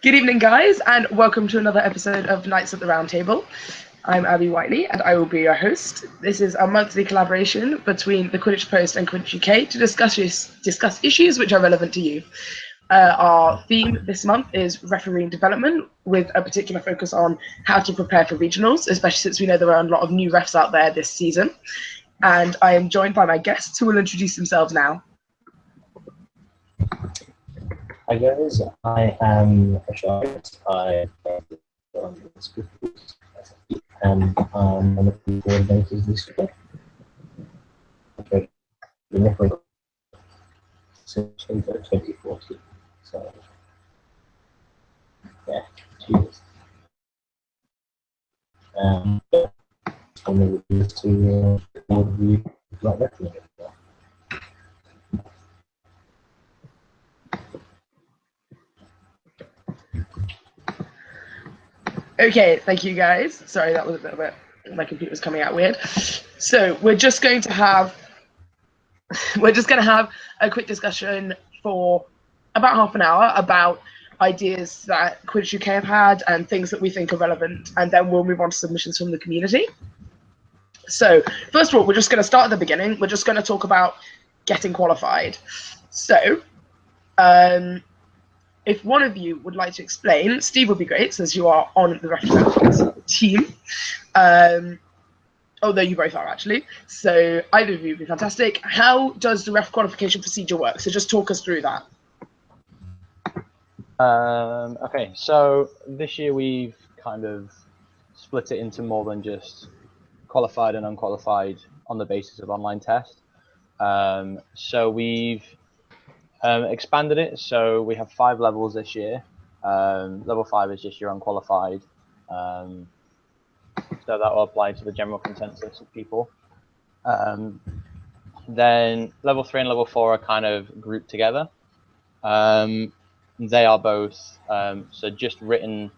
Good evening, guys, and welcome to another episode of Knights at the Round Table. I'm Abby Whiteley, and I will be your host. This is a monthly collaboration between the Quidditch Post and QuidditchUK to discuss issues which are relevant to you. Our theme this month is refereeing development, with a particular focus on how to prepare for regionals, especially since we know there are a lot of new refs out there this season. And I am joined by my guests, who will introduce themselves now. Hi guys, I am Ashard. I am and I'm one of the coordinators this year. I've been referring since 2014. So yeah, 2 years. I'm going to review like refereeing. Okay, thank you guys. Sorry, that was a bit of it. My computer was coming out weird. So we're just going to have a quick discussion for about half an hour about ideas that QuidditchUK have had and things that we think are relevant, and then we'll move on to submissions from the community. So first of all, we're just going to start at the beginning. We're just going to talk about getting qualified. So if one of you would like to explain, Steve would be great since you are on the reference team. Although you both are actually. So either of you would be fantastic. How does the ref qualification procedure work? So just talk us through that. Okay, so this year we've kind of split it into more than just qualified and unqualified on the basis of online test. So we've expanded it, so we have 5 levels this year. Level 5 is just your unqualified, so that will apply to the general consensus of people. Then level 3 and level 4 are kind of grouped together. They are both so just written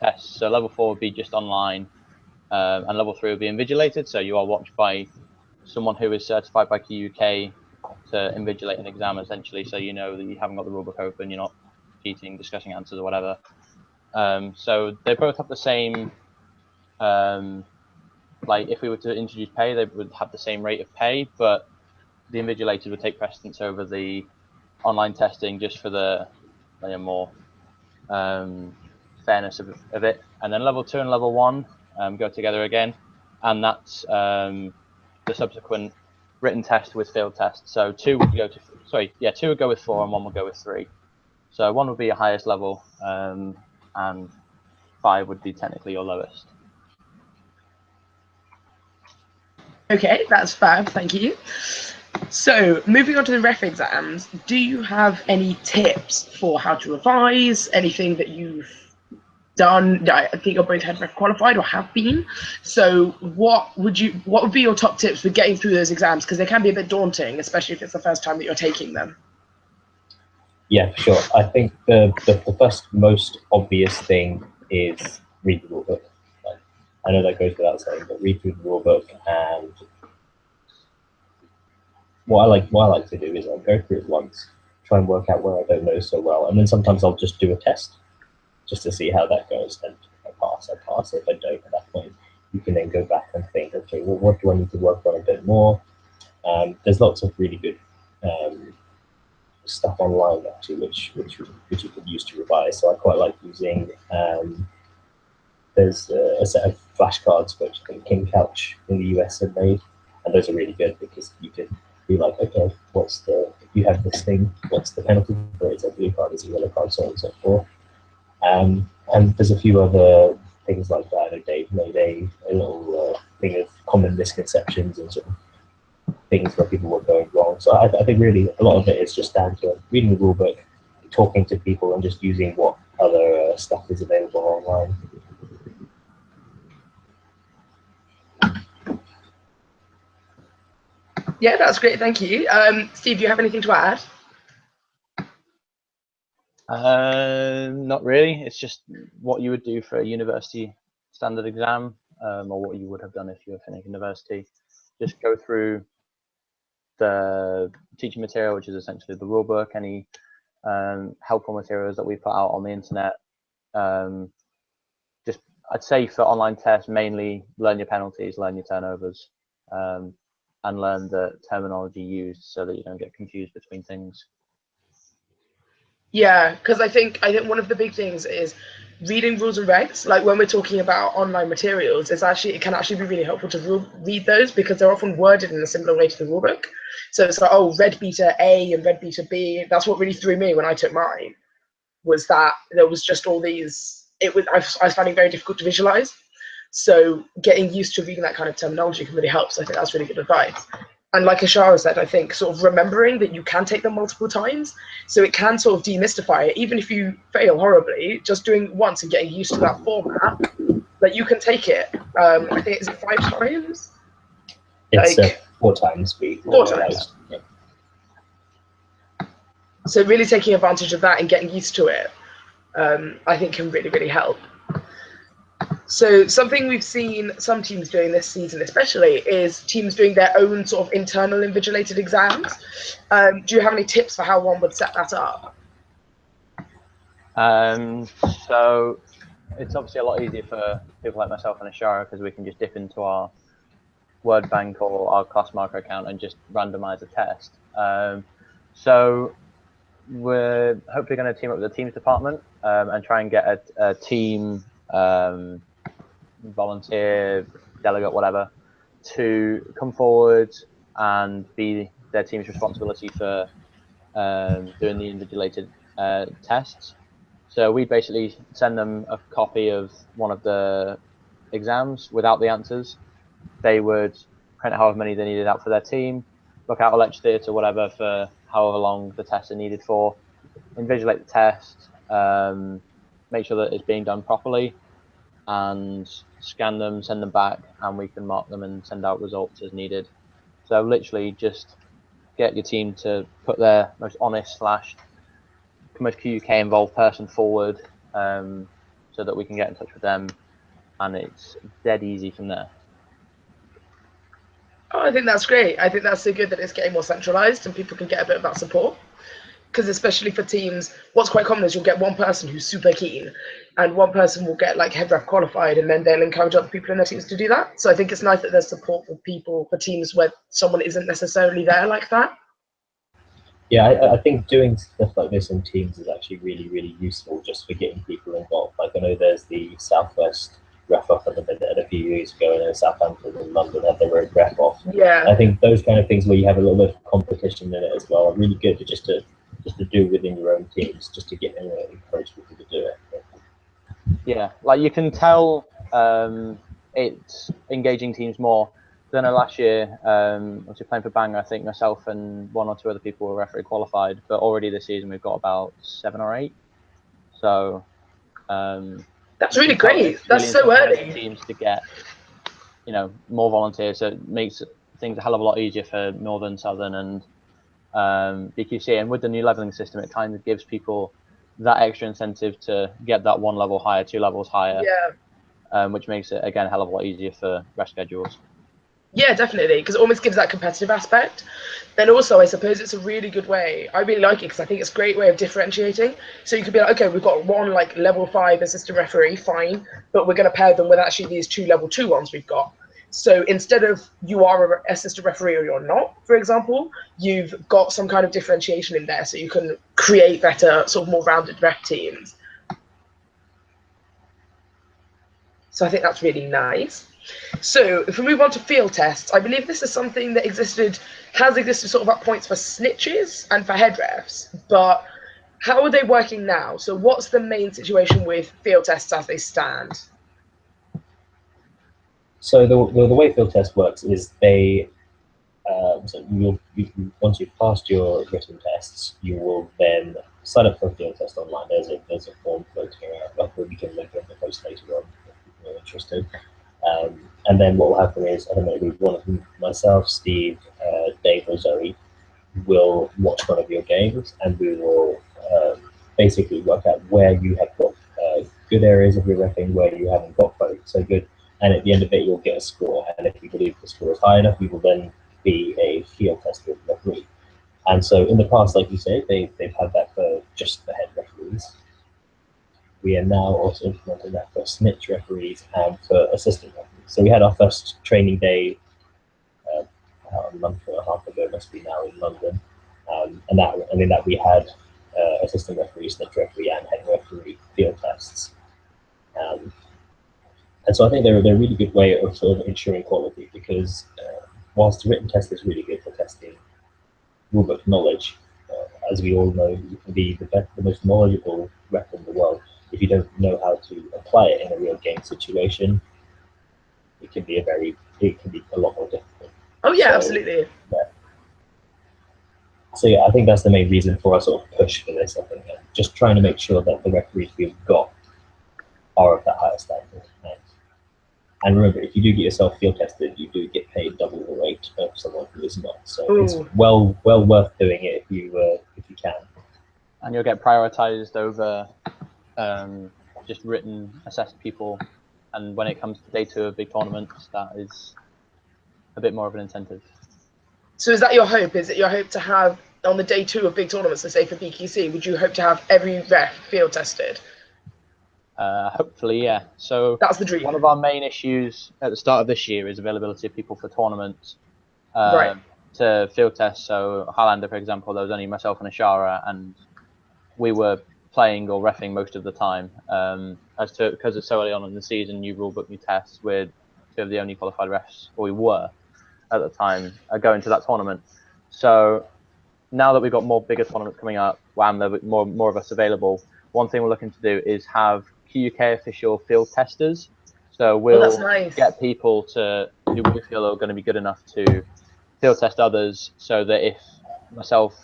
tests. So level 4 would be just online, and level 3 would be invigilated. So you are watched by someone who is certified by QUK to invigilate an exam, essentially, so you know that you haven't got the rulebook open, you're not cheating, discussing answers or whatever. So they both have the same, like if we were to introduce pay, they would have the same rate of pay, but the invigilated would take precedence over the online testing just for the more fairness of it. And then level 2 and level 1 go together again, and that's the subsequent written test with field test. So 2 would go to 2 would go with 4 and 1 would go with 3. So 1 would be your highest level, and 5 would be technically your lowest. Okay, that's fab, thank you. So moving on to the ref exams, do you have any tips for how to revise? Anything that you've done? I think you're both head ref qualified or have been. So what would be your top tips for getting through those exams? Because they can be a bit daunting, especially if it's the first time that you're taking them. Yeah, for sure. I think the first most obvious thing is read the rulebook. I know that goes without saying, but read through the rulebook. And what I like to do is I'll go through it once, try and work out where I don't know so well, and then sometimes I'll just do a test just to see how that goes. And if I pass, I pass. If I don't, at that point, you can then go back and think, okay, well, what do I need to work on a bit more? There's lots of really good stuff online actually, which you could use to revise. So I quite like using. There's a set of flashcards which I think King Couch in the US have made, and those are really good because you can be like, okay, you have this thing, what's the penalty for it? Is a blue card, is a yellow card, so on and so forth. And there's a few other things like that. I know Dave made a little thing of common misconceptions and sort of things where people were going wrong. So I think really a lot of it is just down to reading the rule book, talking to people, and just using what other stuff is available online. Yeah, that's great, thank you. Steve, do you have anything to add? Not really. It's just what you would do for a university standard exam, or what you would have done if you were finishing university. Just go through the teaching material, which is essentially the rulebook, any helpful materials that we put out on the internet. Just I'd say for online tests, mainly learn your penalties, learn your turnovers, and learn the terminology used so that you don't get confused between things. Yeah, because I think one of the big things is reading rules and regs. Like when we're talking about online materials, it can actually be really helpful to read those because they're often worded in a similar way to the rulebook. So it's like, oh, red beta A and red beta B. That's what really threw me when I took mine, was that there was just all these. I was finding it very difficult to visualize. So getting used to reading that kind of terminology can really help. So I think that's really good advice. And like Ashara said, I think sort of remembering that you can take them multiple times, so it can sort of demystify it. Even if you fail horribly, just doing it once and getting used to that format, that you can take it. I think, is it 5 times? It's Like 4 times. 4 times. Yeah. So really taking advantage of that and getting used to it, I think can really, really help. So something we've seen some teams doing this season especially is teams doing their own sort of internal invigilated exams. Do you have any tips for how one would set that up? So it's obviously a lot easier for people like myself and Ashara because we can just dip into our word bank or our class marker account and just randomize a test. So we're hopefully going to team up with the teams department and try and get a team volunteer, delegate, whatever, to come forward and be their team's responsibility for doing the invigilated tests. So we basically send them a copy of one of the exams without the answers. They would print however many they needed out for their team, book out a lecture theatre, whatever, for however long the tests are needed for, invigilate the test, make sure that it's being done properly, and scan them, send them back, and we can mark them and send out results as needed. So literally just get your team to put their most honest / most QUK involved person forward, so that we can get in touch with them, and it's dead easy from there. Oh, I think that's great. I think that's so good that it's getting more centralized and people can get a bit of that support. Because especially for teams, what's quite common is you'll get one person who's super keen and one person will get like head ref qualified and then they'll encourage other people in their teams to do that. So I think it's nice that there's support for teams where someone isn't necessarily there like that. Yeah, I think doing stuff like this in teams is actually really, really useful just for getting people involved. Like I know there's the Southwest ref off at the minute a few years ago, and then Southampton and London had their own ref off. Yeah. I think those kind of things where you have a little bit of competition in it as well are really good to just to do within your own teams, just to get encourage people to do it. Yeah, like you can tell it's engaging teams more. I know last year, obviously playing for Bangor, I think myself and 1 or 2 other people were referee qualified, but already this season we've got about 7 or 8. So that's really great. That's so early. Teams to get, more volunteers, so it makes things a hell of a lot easier for Northern, Southern, and BQC. And with the new leveling system, it kind of gives people that extra incentive to get that 1 level higher, 2 levels higher. Yeah. Which makes it again a hell of a lot easier for rest schedules. Yeah, definitely, because it almost gives that competitive aspect. Then also, I suppose it's a really good way. I really like it because I think it's a great way of differentiating. So you could be like, okay, we've got 1 like level 5 assistant referee, fine, but we're going to pair them with actually these 2 level 2 ones we've got. So instead of you are an assistant referee or you're not, for example, you've got some kind of differentiation in there, so you can create better, sort of more rounded ref teams. So I think that's really nice. So if we move on to field tests, I believe this is something that has existed sort of at points for snitches and for head refs, but how are they working now? So what's the main situation with field tests as they stand? So the way field test works is they, so once you've passed your written tests, you will then sign up for a field test online. There's a form floating around, but we can link it in the post later on if you're interested. And then what will happen is, I don't know, one of them, myself, Steve, Dave, or Zoe, will watch one of your games, and we will basically work out where you have got good areas of your reffing, where you haven't got so good. And at the end of it, you'll get a score. And if you believe the score is high enough, you will then be a field test referee. And so in the past, like you say, they've had that for just the head referees. We are now also implementing that for snitch referees and for assistant referees. So we had our first training day about a month and a half ago, must be now, in London. And in that we had assistant referee, snitch referee, and head referee field tests. And so I think they're a really good way of sort of ensuring quality, because whilst the written test is really good for testing rulebook knowledge, as we all know, you can be the most knowledgeable ref in the world. If you don't know how to apply it in a real game situation, it can be a lot more difficult. Oh yeah, absolutely. Yeah. So yeah, I think that's the main reason for our sort of push for this. I think just trying to make sure that the referees we've got are of that higher standard. And remember, if you do get yourself field tested, you do get paid double the rate of someone who is not. So it's well worth doing it if you can. And you'll get prioritized over just written assessed people. And when it comes to day 2 of big tournaments, that is a bit more of an incentive. So is that your hope? Is it your hope to have, on the day 2 of big tournaments, let's say for BQC, would you hope to have every ref field tested? Hopefully, yeah. So that's the dream. One of our main issues at the start of this year is availability of people for tournaments to field test. So Highlander, for example, there was only myself and Ashara, and we were playing or reffing most of the time. Because it's so early on in the season, new rulebook, new tests, we're 2 of the only qualified refs, or we were at the time, going to that tournament. So now that we've got more bigger tournaments coming up, wham, there are more of us available. One thing we're looking to do is have QUK official field testers. So we'll get people who we feel are going to be good enough to field test others, so that if myself,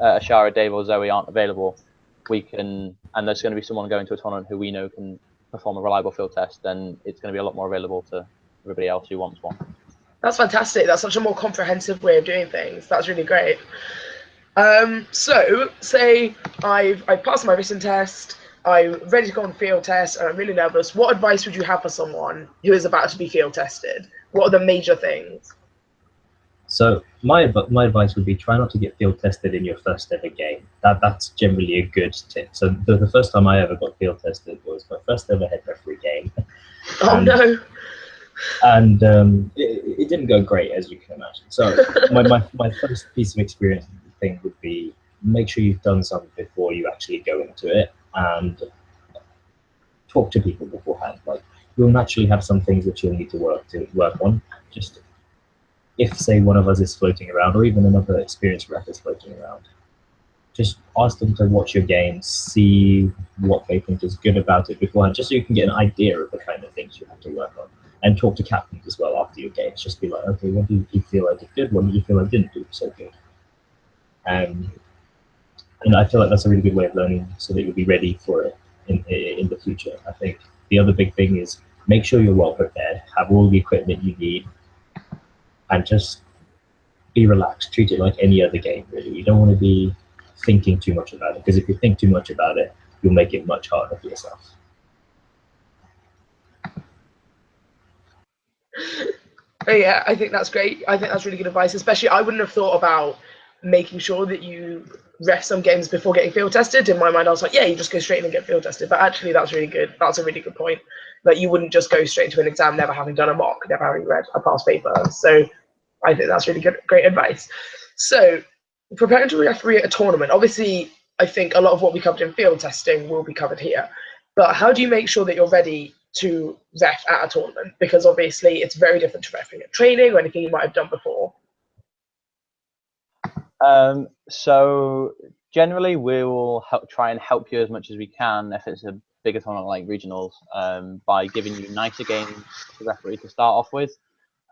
Ashara, Dave, or Zoe aren't available, we can, and there's going to be someone going to a tournament who we know can perform a reliable field test, then it's going to be a lot more available to everybody else who wants one. That's fantastic. That's such a more comprehensive way of doing things. That's really great. So say I've passed my written test, I'm ready to go on field test, and I'm really nervous. What advice would you have for someone who is about to be field tested? What are the major things? So my advice would be try not to get field tested in your first ever game. That's generally a good tip. So the first time I ever got field tested was my first ever head referee game. Oh no. And it didn't go great, as you can imagine. So my first piece of experience thing would be make sure you've done something before you actually go into it, and talk to people beforehand. Like, you'll naturally have some things that you'll need to work on. Just if, say, one of us is floating around, or even another experienced ref is floating around, just ask them to watch your game, see what they think is good about it beforehand, just so you can get an idea of the kind of things you have to work on. And talk to captains as well after your games. Just be like, okay, what did you feel I did good? What did you feel I didn't do so good? And I feel like that's a really good way of learning, so that you'll be ready for it in the future. I think the other big thing is make sure you're well prepared, have all the equipment you need, and just be relaxed. Treat it like any other game, really. You don't want to be thinking too much about it, because if you think too much about it, you'll make it much harder for yourself. Yeah, I think that's great. I think that's really good advice. Especially, I wouldn't have thought about making sure that you ref some games before getting field tested. In my mind, I was like, yeah, you just go straight in and get field tested. But actually, that's really good. That's a really good point. Like, you wouldn't just go straight to an exam never having done a mock, never having read a past paper. So I think that's really good, great advice. So preparing to referee at a tournament, obviously, I think a lot of what we covered in field testing will be covered here. But how do you make sure that you're ready to ref at a tournament? Because obviously it's very different to refing at training or anything you might have done before. So generally we will try and help you as much as we can if it's a bigger tournament like regionals, by giving you nicer games to referee to start off with.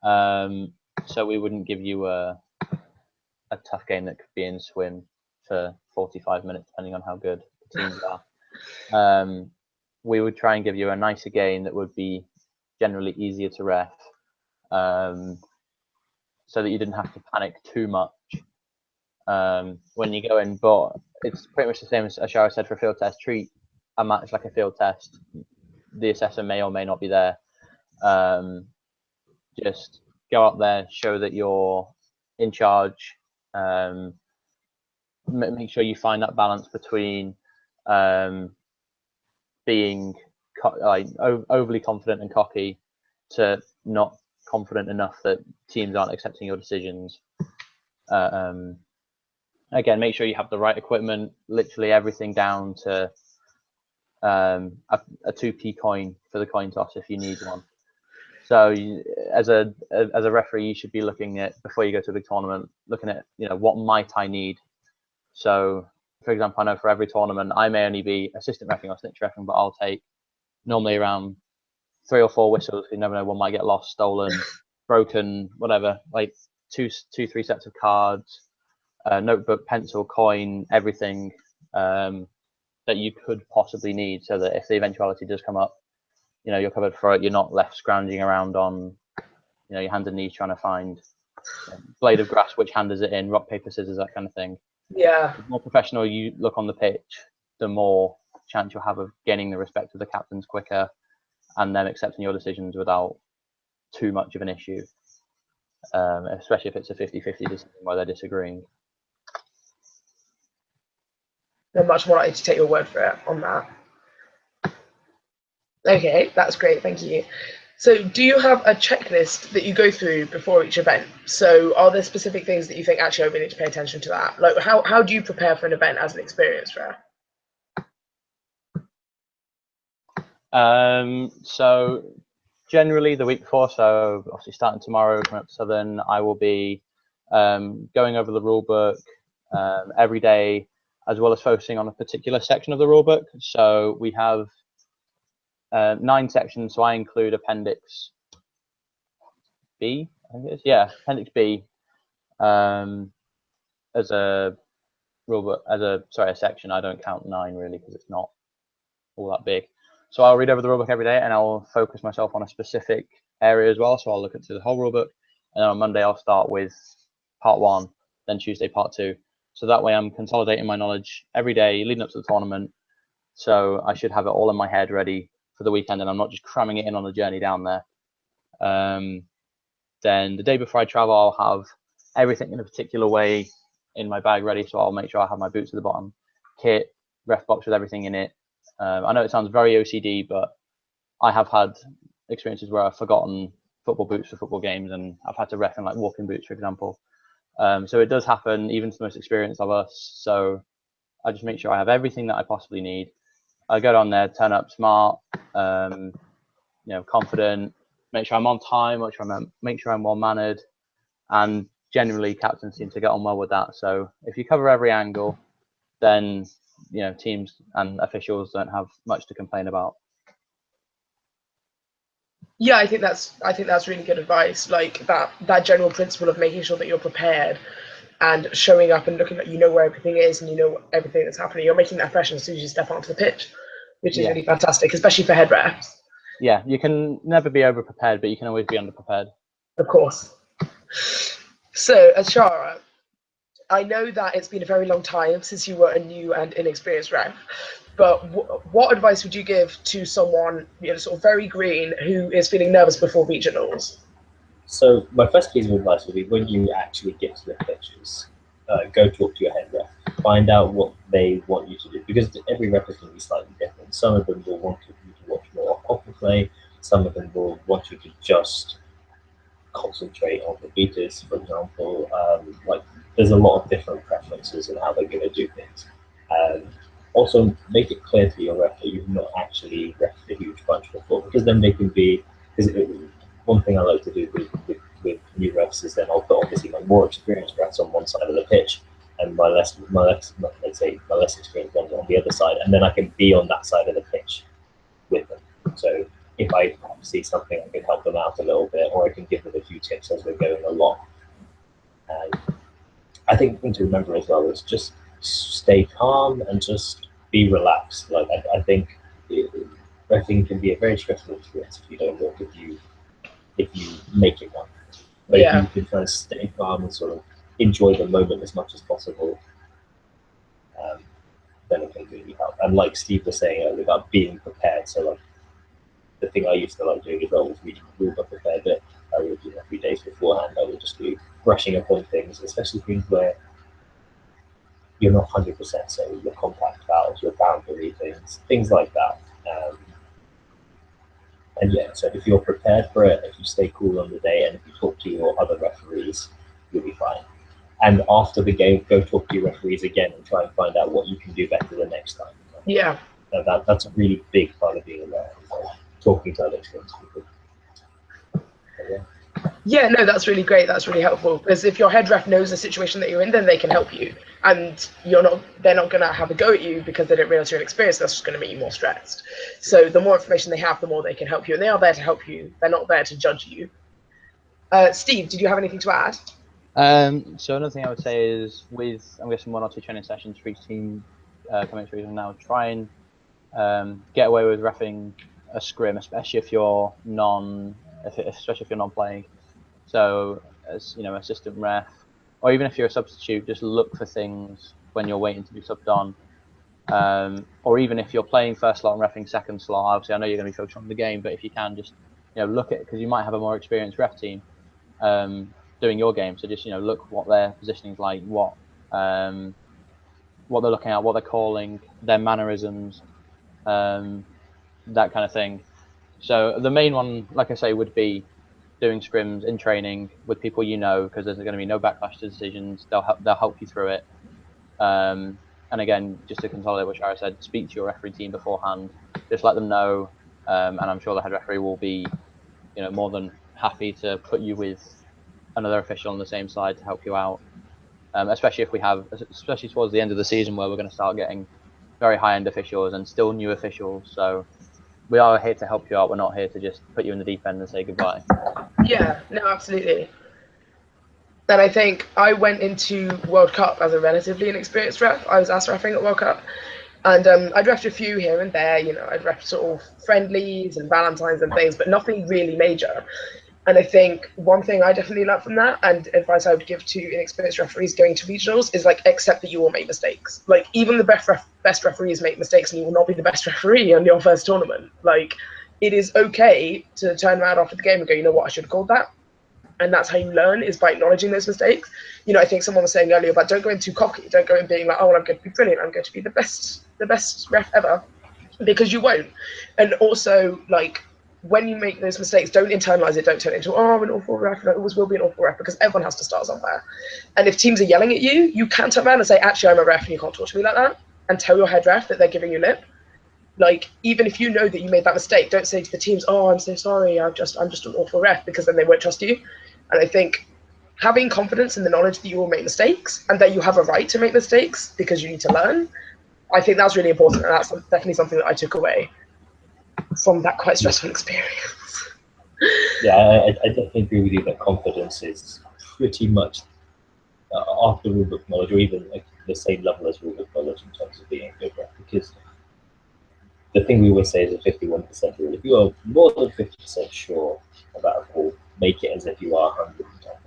So we wouldn't give you a tough game that could be in swim for 45 minutes, depending on how good the teams are. We would try and give you a nicer game that would be generally easier to ref, so that you didn't have to panic too much when you go in. But it's pretty much the same as Ashara said for a field test. Treat a match like a field test. The assessor may or may not be there. Just go out there, show that you're in charge, make sure you find that balance between being overly confident and cocky to not confident enough that teams aren't accepting your decisions. Again, make sure you have the right equipment, literally everything down to a 2p coin for the coin toss if you need one. So as a referee, you should be looking at, before you go to a big tournament, looking at, what might I need. So for example, I know for every tournament I may only be assistant reffing or snitch reffing, but I'll take normally around 3 or 4 whistles. You never know, one might get lost, stolen, broken, whatever. Like 3 sets of cards, notebook, pencil, coin, everything that you could possibly need, so that if the eventuality does come up, you're covered for it. You're not left scrounging around on, your hands and knees trying to find blade of grass, which hand is it in, rock, paper, scissors, that kind of thing. Yeah. The more professional you look on the pitch, the more chance you'll have of gaining the respect of the captains quicker and them accepting your decisions without too much of an issue, especially if it's a 50-50 decision where they're disagreeing. They're much more likely to take your word for it on that. Okay, that's great, thank you. So do you have a checklist that you go through before each event? So are there specific things that you think, actually, I really need to pay attention to that? Like, how do you prepare for an event as an experienced ref? So generally the week before, so obviously starting tomorrow, coming up to Southern, I will be going over the rule book every day, as well as focusing on a particular section of the rule book. So we have 9 sections, so I include Appendix B, I think it is. Yeah, Appendix B as a rule book, a section. I don't count 9 really because it's not all that big. So I'll read over the rulebook every day, and I'll focus myself on a specific area as well. So I'll look into the whole rulebook, and then on Monday I'll start with part 1, then Tuesday part 2. So that way I'm consolidating my knowledge every day leading up to the tournament. So I should have it all in my head ready for the weekend, and I'm not just cramming it in on the journey down there. Then the day before I travel, I'll have everything in a particular way in my bag ready. So I'll make sure I have my boots at the bottom, kit, ref box with everything in it. I know it sounds very OCD, but I have had experiences where I've forgotten football boots for football games, and I've had to ref in like walking boots, for example. So it does happen, even to the most experienced of us. So I just make sure I have everything that I possibly need. I go down there, turn up smart, confident, make sure I'm on time, make sure I'm well mannered, and generally captains seem to get on well with that. So if you cover every angle, then teams and officials don't have much to complain about. Yeah, I think that's really good advice. Like that general principle of making sure that you're prepared and showing up and looking at, where everything is and everything that's happening. You're making that impression as soon as you step onto the pitch, which is really fantastic, especially for head refs. Yeah, you can never be over prepared, but you can always be under prepared. Of course. So, Ashara, I know that it's been a very long time since you were a new and inexperienced ref, but what advice would you give to someone, sort of very green, who is feeling nervous before regionals? So my first piece of advice would be, when you actually get to the pitches, go talk to your head ref. Find out what they want you to do, because every ref is going to be slightly different. Some of them will want you to watch more poker play. Some of them will want you to just concentrate on the beaters, for example. There's a lot of different preferences in how they're going to do things. Also, make it clear to your ref that you've not actually refed a huge bunch before, because then they can be. One thing I like to do with new refs is then I'll put obviously my more experienced refs on one side of the pitch, and my less experienced ones on the other side, and then I can be on that side of the pitch with them. So if I see something, I can help them out a little bit, or I can give them a few tips as we're going along. And I think the thing to remember as well is just stay calm and just be relaxed. Like I think reffing can be a very stressful experience if you don't work, if you make it one. But if you can try and stay calm and sort of enjoy the moment as much as possible, then it can really help. And like Steve was saying earlier about being prepared, so like the thing I used to like doing as well was reading the rule book a fair bit. I would do a few days beforehand. I would just be brushing up on things, especially things where you're not 100% saying your contact fouls, your boundary things like that. And yeah, so if you're prepared for it, if you stay cool on the day, and if you talk to your other referees, you'll be fine. And after the game, go talk to your referees again and try and find out what you can do better the next time. Yeah. That's a really big part of being a ref, talking to other experienced people. Yeah, no, that's really great. That's really helpful, because if your head ref knows the situation that you're in, then they can help you, and they're not going to have a go at you because they don't realize you're inexperienced. That's just going to make you more stressed. So the more information they have, the more they can help you, and they are there to help you. They're not there to judge you. Steve, did you have anything to add? So another thing I would say is, with, I'm guessing, 1 or 2 training sessions for each team coming through now, try and get away with reffing a scrim, especially if you're non-playing. So, as you know, assistant ref, or even if you're a substitute, just look for things when you're waiting to be subbed on. Or even if you're playing first slot and reffing second slot, obviously I know you're going to be focused on the game, but if you can, just look at, because you might have a more experienced ref team doing your game. So just look what their positioning is like, what they're looking at, what they're calling, their mannerisms, that kind of thing. So the main one, like I say, would be doing scrims in training with people because there's going to be no backlash to decisions. They'll help you through it. And again, just to consolidate what Shara said, speak to your referee team beforehand. Just let them know, and I'm sure the head referee will be, more than happy to put you with another official on the same side to help you out. Especially towards the end of the season, where we're going to start getting very high-end officials and still new officials. So we are here to help you out. We're not here to just put you in the deep end and say goodbye. Yeah, no, absolutely. And I think I went into World Cup as a relatively inexperienced ref. I was asked refereeing at World Cup, and I'd refed a few here and there. I'd refed sort of friendlies and Valentines and things, but nothing really major. And I think one thing I definitely learned from that, and advice I would give to inexperienced referees going to regionals, is accept that you will make mistakes. Even the best referees make mistakes, and you will not be the best referee on your first tournament. It is okay to turn around after the game and go, you know what, I should have called that. And that's how you learn, is by acknowledging those mistakes. I think someone was saying earlier about don't go in too cocky, don't go in being like, oh, well, I'm going to be brilliant, I'm going to be the best ref ever, because you won't. And also, when you make those mistakes, don't internalize it. Don't turn it into, oh, I'm an awful ref, and I always will be an awful ref, because everyone has to start somewhere. And if teams are yelling at you, you can turn around and say, actually, I'm a ref and you can't talk to me like that, and tell your head ref that they're giving you lip. Even if you know that you made that mistake, don't say to the teams, oh, I'm so sorry, I'm just an awful ref, because then they won't trust you. And I think having confidence in the knowledge that you will make mistakes and that you have a right to make mistakes because you need to learn, I think that's really important, and that's definitely something that I took away from that quite stressful experience. Yeah, I definitely agree with you that confidence is pretty much after rulebook knowledge, or even the same level as rulebook knowledge in terms of being a good ref, because the thing we always say is a 51% rule. If you are more than 50% sure about a call, make it as if you are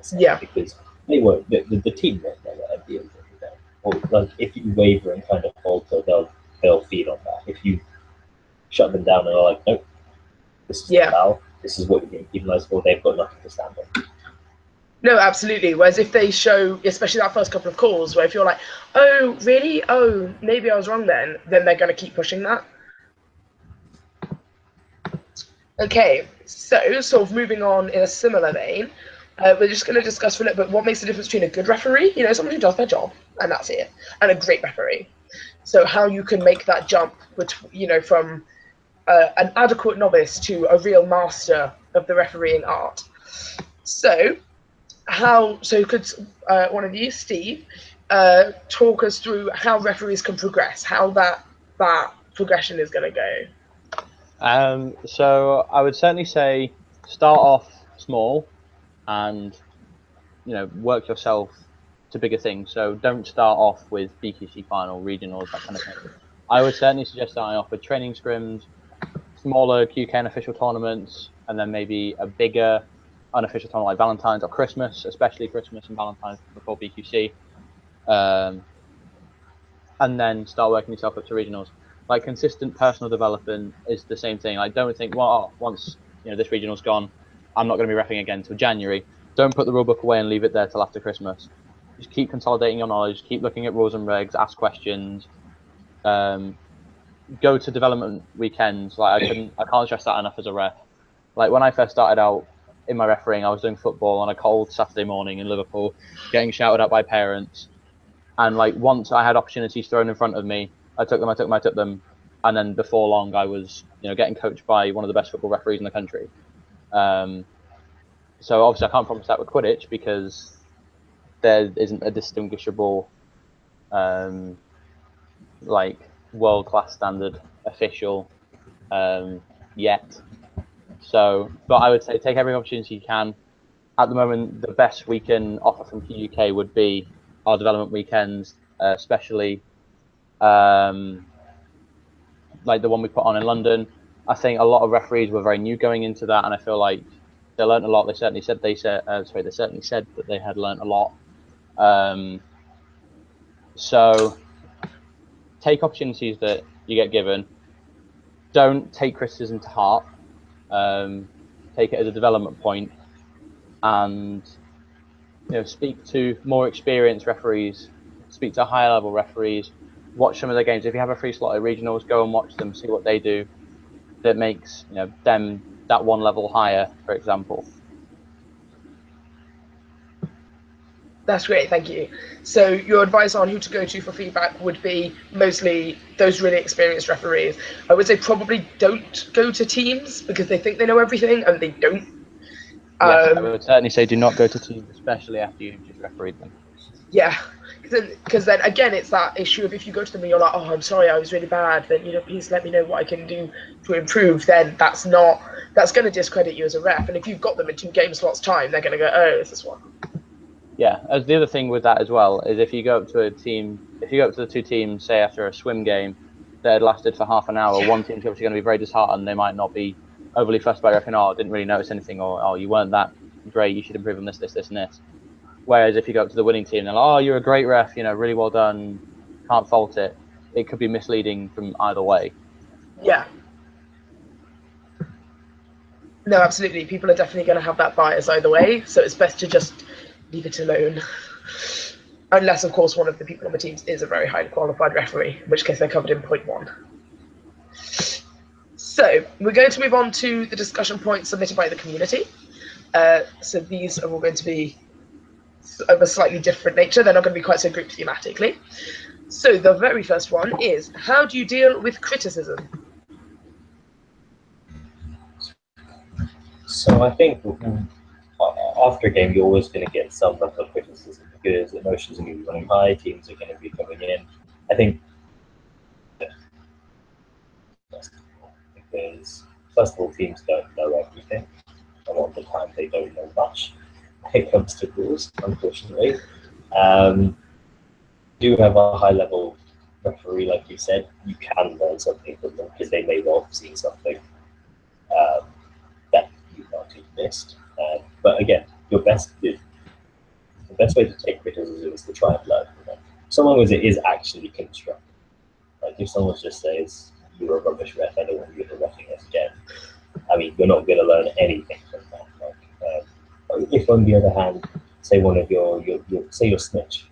110%. Yeah. Because they won't. The team won't know that at the end of the day. Or if you waver and kind of falter, they'll feed on that. If you shut them down and are like, nope, this is the foul, this is what you're getting penalised for, they've got nothing to stand on. No, absolutely. Whereas if they show, especially that first couple of calls, where if you're like, oh, really? Oh, maybe I was wrong then they're going to keep pushing that. Okay, so sort of moving on in a similar vein, we're just going to discuss for a little bit what makes the difference between a good referee, someone who does their job, and that's it, and a great referee. So how you can make that jump, from an adequate novice to a real master of the refereeing art. So could one of you, Steve, talk us through how referees can progress, how that progression is going to go? So I would certainly say start off small and work yourself to bigger things. So don't start off with BQC final, regionals, that kind of thing. I would certainly suggest starting off with training scrims, smaller QK unofficial tournaments, and then maybe a bigger unofficial tournament like Valentine's or Christmas, especially Christmas and Valentine's before BQC. And then start working yourself up to regionals. Consistent personal development is the same thing. Don't think, well, once this regional's gone, I'm not going to be reffing again until January. Don't put the rulebook away and leave it there till after Christmas. just keep consolidating your knowledge, keep looking at rules and regs, ask questions, go to development weekends. Like I can't stress that enough as a ref. Like when I first started out in my refereeing, I was doing football on a cold Saturday morning in Liverpool, getting shouted at by parents. And like once I had opportunities thrown in front of me, I took them, and then before long, I was getting coached by one of the best football referees in the country. So obviously, I can't promise that with Quidditch because there isn't a distinguishable, like world-class standard official yet. So, but I would say take every opportunity you can. At the moment, the best we can offer from QUK would be our development weekends, especially like the one we put on in London. I think a lot of referees were very new going into that, and I feel like they learned a lot. They certainly said they certainly said that they had learned a lot. So take opportunities that you get given. Don't take criticism to heart. Take it as a development point, and speak to more experienced referees. Speak to higher level referees. Watch some of their games. If you have a free slot at regionals, go and watch them. See what they do. That makes them that one level higher, for example. That's great, thank you. So your advice on who to go to for feedback would be mostly those really experienced referees. I would say probably don't go to teams because they think they know everything and they don't. Yeah, I would certainly say do not go to teams, especially after you've just refereed them. Yeah, because then again, it's that issue of if you go to them and you're like, oh, I'm sorry, I was really bad, then please let me know what I can do to improve. Then that's going to discredit you as a ref. And if you've got them in 2 game slots time, they're going to go, oh, this is one. Yeah, as the other thing with that as well is if you go up to a team, if you go up to the 2 teams, say after a swim game that had lasted for half an hour, one team's obviously going to be very disheartened. They might not be overly fussed by reckon, oh, I didn't really notice anything, or oh, you weren't that great, you should improve on this, this, this, and this. Whereas if you go up to the winning team, they're like, oh, you're a great ref, really well done, can't fault it. It could be misleading from either way. Yeah. No, absolutely. People are definitely going to have that bias either way, so it's best to just leave it alone. Unless, of course, one of the people on the teams is a very highly qualified referee, in which case they're covered in point 1. So we're going to move on to the discussion points submitted by the community. So these are all going to be of a slightly different nature. They're not going to be quite so grouped thematically. So the very first one is, how do you deal with criticism? So I think after a game, you're always going to get some level of criticism because emotions are going to be running high, teams are going to be coming in. I think because first of all, teams don't know everything. A lot of the time, they don't know much when it comes to rules, unfortunately. Do have a high-level referee, like you said, you can learn something from them because they may well have seen something that you might have missed. But again, the best way to take criticism is to try and learn from them. So long as it is actually constructive. Like if someone just says, you're a rubbish ref, I don't want you to reffing us again. I mean, you're not going to learn anything from that. If on the other hand, say one of say your snitch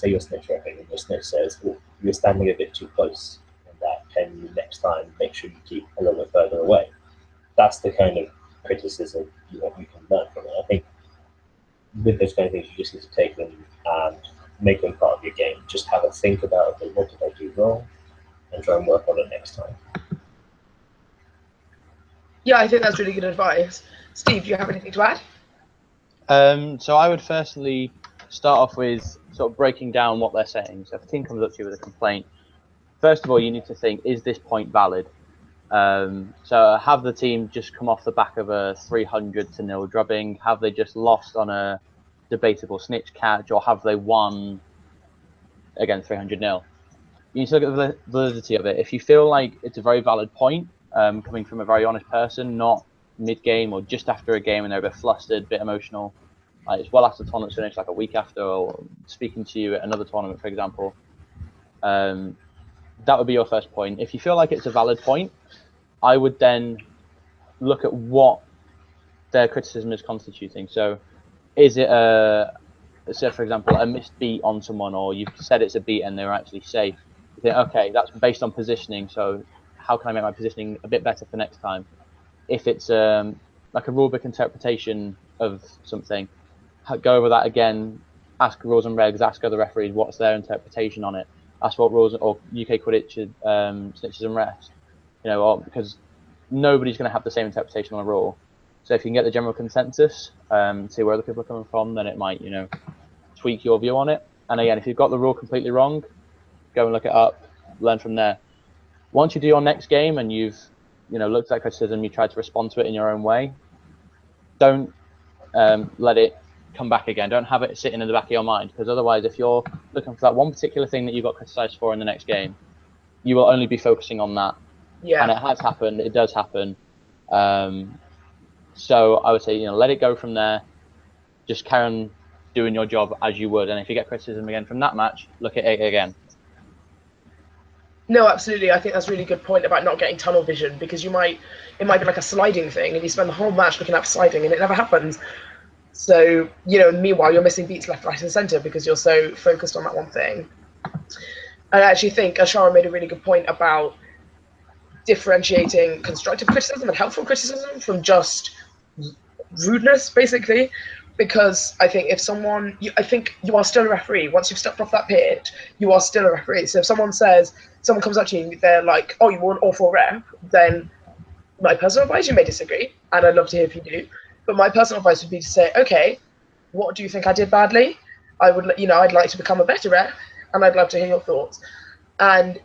repping, and your snitch says, oh, you're standing a bit too close, and that can you next time make sure you keep a little bit further away. That's the kind of criticism you can learn from it. I think with those kind of things, you just need to take them and make them part of your game. Just have a think about, okay, what did I do wrong, and try and work on it next time. Yeah, I think that's really good advice. Steve, do you have anything to add? So I would firstly start off with sort of breaking down what they're saying. So if a team comes up to you with a complaint, first of all, you need to think, is this point valid? So have the team just come off the back of a 300-0 drubbing? Have they just lost on a debatable snitch catch, or have they won again 300-0? You need to look at the validity of it. If you feel like it's a very valid point, coming from a very honest person, not mid-game or just after a game and they're a bit flustered, a bit emotional, like it's well after the tournament's finished, like a week after, or speaking to you at another tournament, for example, that would be your first point. If you feel like it's a valid point, I would then look at what their criticism is constituting. So is it a say, for example, a missed beat on someone, or you've said it's a beat and they're actually safe. You think, okay, that's based on positioning, so how can I make my positioning a bit better for next time? If it's like a rulebook interpretation of something, go over that again, ask rules and regs, ask other referees what's their interpretation on it. That's what rules or UK Quidditch snitches and refs, because nobody's going to have the same interpretation on a rule. So if you can get the general consensus, see where other people are coming from, then it might, tweak your view on it. And again, if you've got the rule completely wrong, go and look it up, learn from there. Once you do your next game and you've, looked at that criticism, you tried to respond to it in your own way, don't let it come back again. Don't have it sitting in the back of your mind, because otherwise, if you're looking for that one particular thing that you got criticized for in the next game, you will only be focusing on that. Yeah. And it has happened. It does happen. So I would say, let it go from there. Just carry on doing your job as you would. And if you get criticism again from that match, look at it again. No, absolutely. I think that's a really good point about not getting tunnel vision, because it might be like a sliding thing and you spend the whole match looking at sliding and it never happens. So, meanwhile, you're missing beats left, right, and centre because you're so focused on that one thing. I actually think Ashara made a really good point about differentiating constructive criticism and helpful criticism from just rudeness, basically. Because I think I think you are still a referee. Once you've stepped off that pitch, you are still a referee. So if someone comes up to you and they're like, oh, you were an awful ref, then my personal advice, you may disagree, and I'd love to hear if you do, but my personal advice would be to say, okay, what do you think I did badly? I'd like to become a better ref, and I'd love to hear your thoughts. And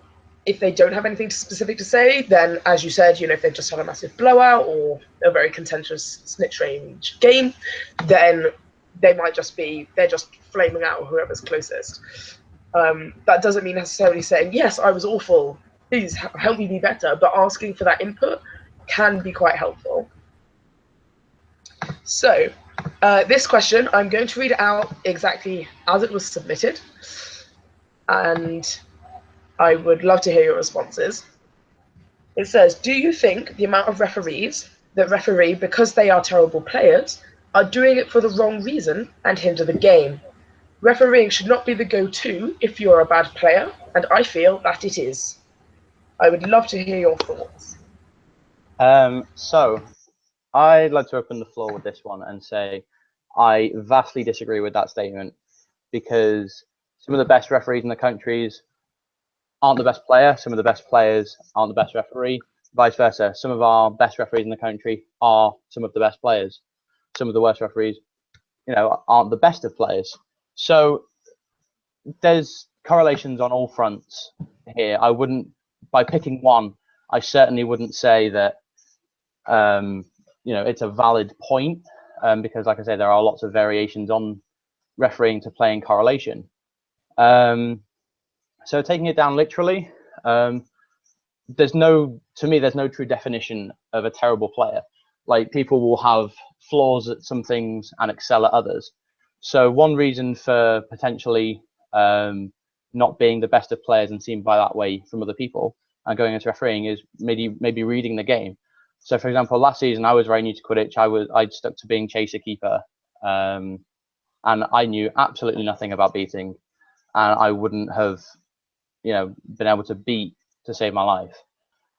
if they don't have anything specific to say, then, as you said, if they've just had a massive blowout or a very contentious snitch range game, then they're just flaming out whoever's closest. That doesn't mean necessarily saying, yes, I was awful, please help me be better, but asking for that input can be quite helpful. So, this question, I'm going to read it out exactly as it was submitted, and I would love to hear your responses. It says, do you think the amount of referees that referee because they are terrible players are doing it for the wrong reason and hinder the game? Refereeing should not be the go-to if you're a bad player, and I feel that it is. I would love to hear your thoughts. So, I'd like to open the floor with this one and say I vastly disagree with that statement, because some of the best referees in the countries aren't the best player, some of the best players aren't the best referee, vice versa. Some of our best referees in the country are some of the best players. Some of the worst referees, aren't the best of players. So there's correlations on all fronts here. By picking one, I certainly wouldn't say that, it's a valid point, because like I say, there are lots of variations on refereeing to playing correlation. So taking it down literally, there's no true definition of a terrible player. Like, people will have flaws at some things and excel at others. So one reason for potentially not being the best of players and seen by that way from other people and going into refereeing is maybe reading the game. So for example, last season I was very new to Quidditch. I'd stuck to being chaser keeper, and I knew absolutely nothing about beating, and I wouldn't have been able to beat to save my life.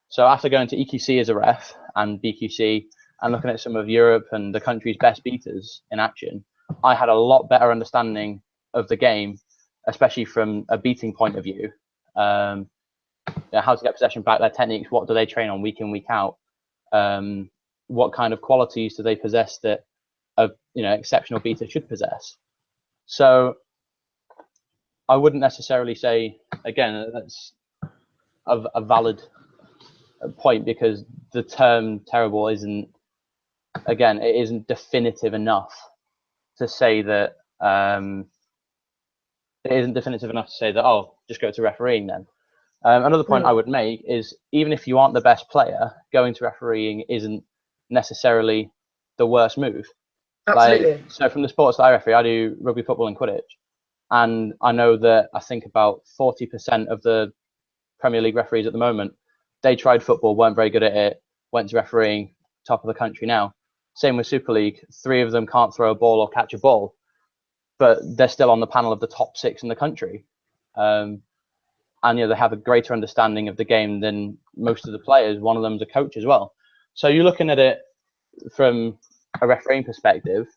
So after going to EQC as a ref and BQC and looking at some of Europe and the country's best beaters in action, I had a lot better understanding of the game, especially from a beating point of view. How to get possession back, their techniques, what do they train on week in, week out? What kind of qualities do they possess that a exceptional beater should possess? So I wouldn't necessarily say, again, that's a valid point, because the term terrible isn't definitive enough to say that, oh, just go to refereeing then. Another point I would make is, even if you aren't the best player, going to refereeing isn't necessarily the worst move. Absolutely. So from the sports that I referee, I do rugby, football and Quidditch. And I know that I think about 40% of the Premier League referees at the moment, they tried football, weren't very good at it, went to refereeing, top of the country now. Same with Super League. 3 of them can't throw a ball or catch a ball. but they're still on the panel of the top 6 in the country. And they have a greater understanding of the game than most of the players. One of them's a coach as well. So you're looking at it from a refereeing perspective.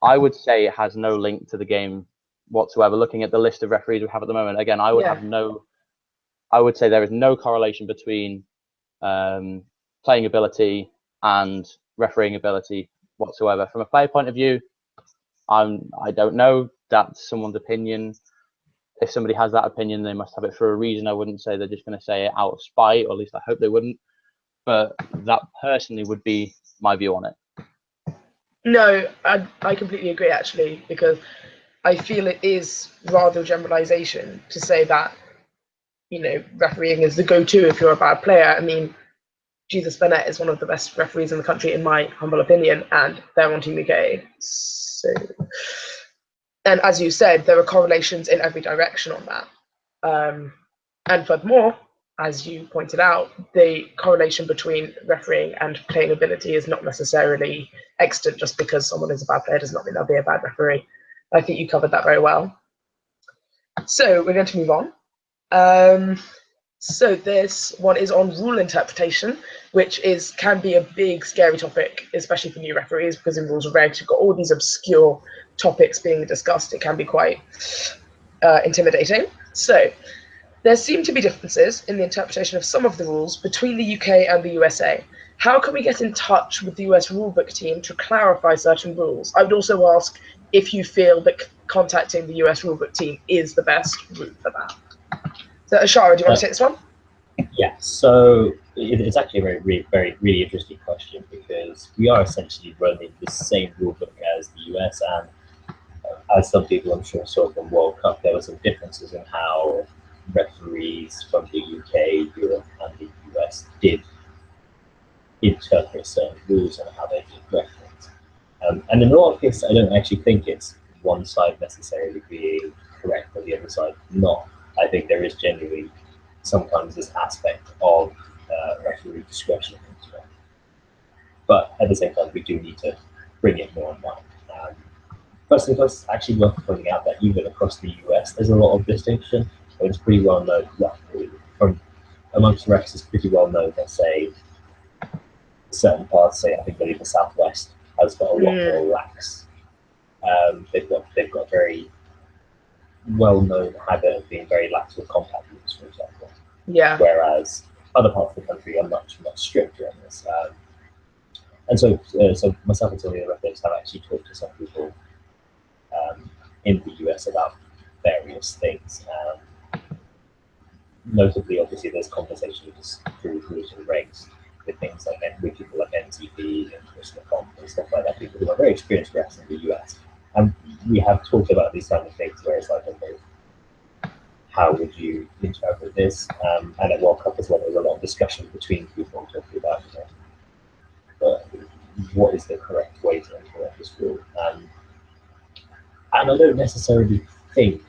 I would say it has no link to the game whatsoever. Looking at the list of referees we have at the moment, again, I would I would say there is no correlation between playing ability and refereeing ability whatsoever. From a player point of view, I don't know. That's someone's opinion. If somebody has that opinion, they must have it for a reason. I wouldn't say they're just going to say it out of spite, or at least I hope they wouldn't. But that personally would be my view on it. No, I completely agree, actually, because I feel it is rather a generalization to say that, refereeing is the go-to if you're a bad player. I mean, Jesus Bennett is one of the best referees in the country, in my humble opinion, and they're on Team UK. So, and as you said, there are correlations in every direction on that. And furthermore, as you pointed out, the correlation between refereeing and playing ability is not necessarily extant. Just because someone is a bad player does not mean they'll be a bad referee. I think you covered that very well. So we're going to move on. So this one is on rule interpretation, which can be a big, scary topic, especially for new referees, because in rules and regs, you've got all these obscure topics being discussed. It can be quite intimidating. So there seem to be differences in the interpretation of some of the rules between the UK and the USA. How can we get in touch with the US rulebook team to clarify certain rules? I would also ask if you feel that contacting the US rulebook team is the best route for that. So, Ashara, do you want to take this one? Yeah, so it's actually a really interesting question, because we are essentially running the same rulebook as the US, and as some people I'm sure saw from World Cup, there were some differences in how referees from the UK, Europe, and the US did interpret certain rules and how they did reference. And in a lot of cases, I don't actually think it's one side necessarily being correct or the other side not. I think there is genuinely sometimes this aspect of referee discretion into it. But at the same time, we do need to bring it more in mind. First thing first, it's actually worth pointing out that even across the US, there's a lot of distinction. It's pretty well known, from amongst refs, it's pretty well known that, say, certain parts, say, I think maybe the Southwest has got a lot more lax. They've got very well-known habit of being very lax with contact rules, for example. Yeah. Whereas other parts of the country are much stricter on this. And so myself and some of the other referees have actually talked to some people in the US about various things. Notably, obviously, there's conversations through rules and regs with things like with people like NTP and Chris McComb and stuff like that, people who are very experienced refs in the US. And we have talked about these kind of things where it's like, okay, how would you interpret this? And at World Cup as well, there's a lot of discussion between people talking about what is the correct way to interpret this rule. And I don't necessarily think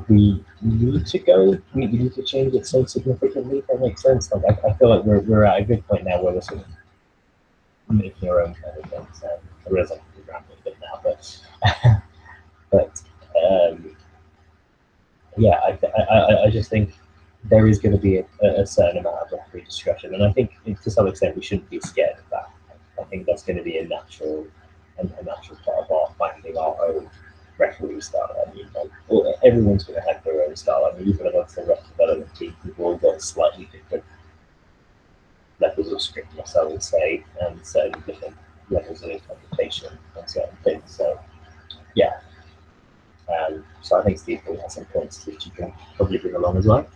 we need to change it so significantly, if that makes sense. Like I feel like we're at a good point now where we're sort of making our own kind of things. I realize I'm rambling a bit now, but yeah, I just think there is going to be a certain amount of referee discretion, and I think to some extent we shouldn't be scared of that. I think that's going to be a natural part of our finding our own referee style. I mean, everyone's going to have their own style. I mean, even amongst the ref development team, people all got slightly different levels of strictness, I would say, and certain different levels of interpretation on certain things. So, yeah. So I think Steve probably has some points which you can probably bring along as well.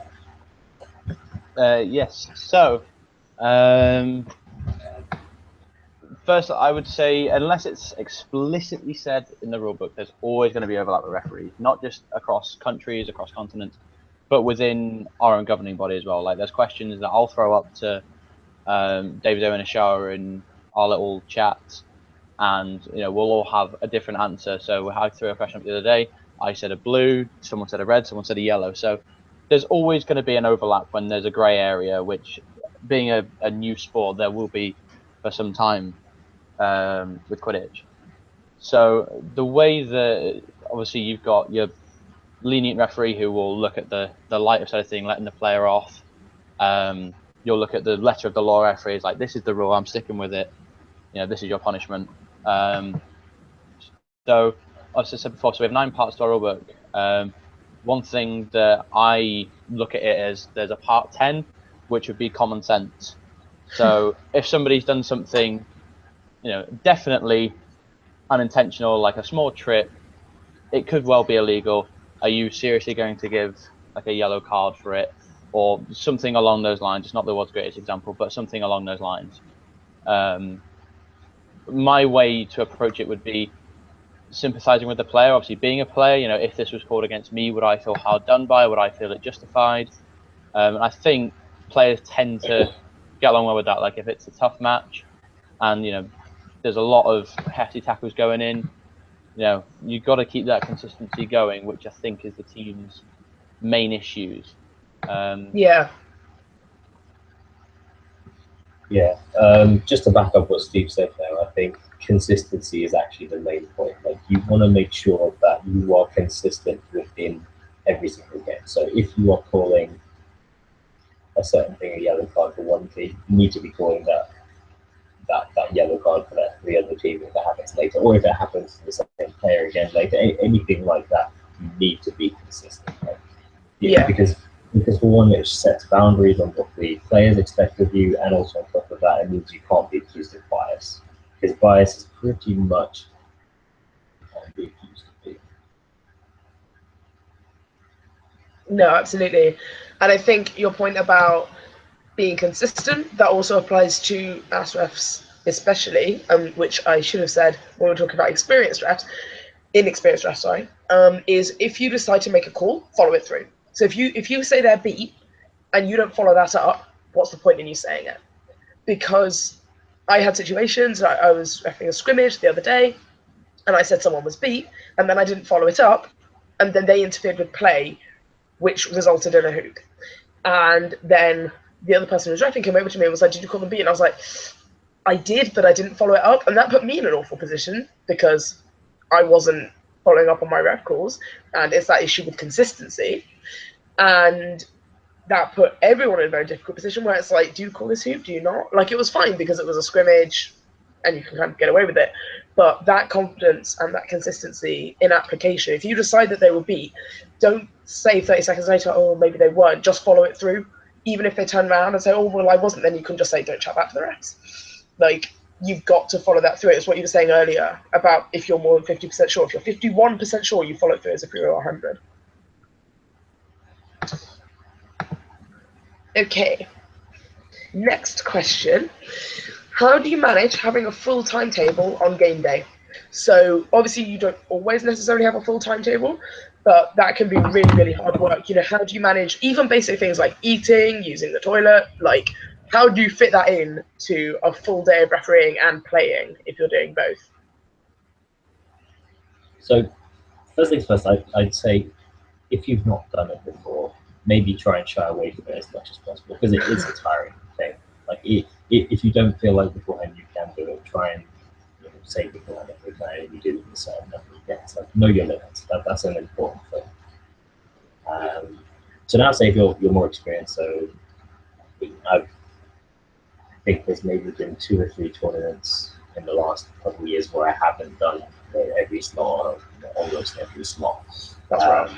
Yes. So, first, I would say, unless it's explicitly said in the rulebook, there's always going to be overlap with referees, not just across countries, across continents, but within our own governing body as well. Like, there's questions that I'll throw up to David Owen and Ashara in our little chats, and we'll all have a different answer. So I threw a question up the other day. I said a blue, someone said a red, someone said a yellow. So there's always going to be an overlap when there's a grey area, which, being a new sport, there will be for some time with Quidditch. So the way that obviously you've got your lenient referee who will look at the lighter side of thing, letting the player off. You'll look at the letter of the law referee. It's like, this is the rule, I'm sticking with it. This is your punishment. So as I said before, so we have 9 parts to our rulebook. One thing that I look at it as, there's a part 10, which would be common sense. So if somebody's done something, definitely unintentional, like a small trip, it could well be illegal. Are you seriously going to give like a yellow card for it, or something along those lines? It's not the world's greatest example, but something along those lines. My way to approach it would be sympathizing with the player. Obviously, being a player, if this was called against me, would I feel hard done by? Would I feel it justified? I think players tend to get along well with that. Like if it's a tough match, and there's a lot of hefty tackles going in, you've got to keep that consistency going, which I think is the team's main issues. Yeah. Yeah. Just to back up what Steve said there, I think consistency is actually the main point. Like, you want to make sure that you are consistent within every single game. So if you are calling a certain thing a yellow card for one team, you need to be calling that yellow card for the other team if it happens later, or if it happens to the same player again later. Anything like that, you need to be consistent. Right? Yeah. Because for one, it sets boundaries on what the players expect of you, and also on top of that, it means you can't be accused of bias, because bias is pretty much can be accused of being. No, absolutely. And I think your point about being consistent, that also applies to AS refs especially, which I should have said when we were talking about inexperienced refs, sorry, is if you decide to make a call, follow it through. So if you say they're beat and you don't follow that up, what's the point in you saying it? Because I had situations, I was refereeing a scrimmage the other day, and I said someone was beat, and then I didn't follow it up, and then they interfered with play, which resulted in a hook. And then the other person who was refereeing came over to me and was like, "Did you call them beat?" And I was like, "I did, but I didn't follow it up." And that put me in an awful position because I wasn't following up on my ref calls. And it's that issue with consistency. And that put everyone in a very difficult position where it's like, do you call this hoop? Do you not? Like, it was fine because it was a scrimmage and you can kind of get away with it. But that confidence and that consistency in application, if you decide that they will beat, don't say 30 seconds later, oh, maybe they weren't. Just follow it through. Even if they turn around and say, oh, well, I wasn't, then you can just say, don't chat back to the refs. Like, you've got to follow that through. It's what you were saying earlier about if you're more than 50% sure. If you're 51% sure, you follow it through as if you were 100. Okay. Next question. How do you manage having a full timetable on game day? So obviously you don't always necessarily have a full timetable, but that can be really, really hard work. How do you manage even basic things like eating, using the toilet? Like, how do you fit that in to a full day of refereeing and playing if you're doing both? So first things first, I'd say if you've not done it before, maybe try and shy away from it as much as possible, because it is a tiring thing. Like, if you don't feel like beforehand you can do it, try and say beforehand if you can, and you do it in a certain number of games. Like, know your limits. That's an important thing. So now, say if you're more experienced, so I think there's maybe been 2 or 3 tournaments in the last couple of years where I haven't done every slot, or almost every slot. That's right.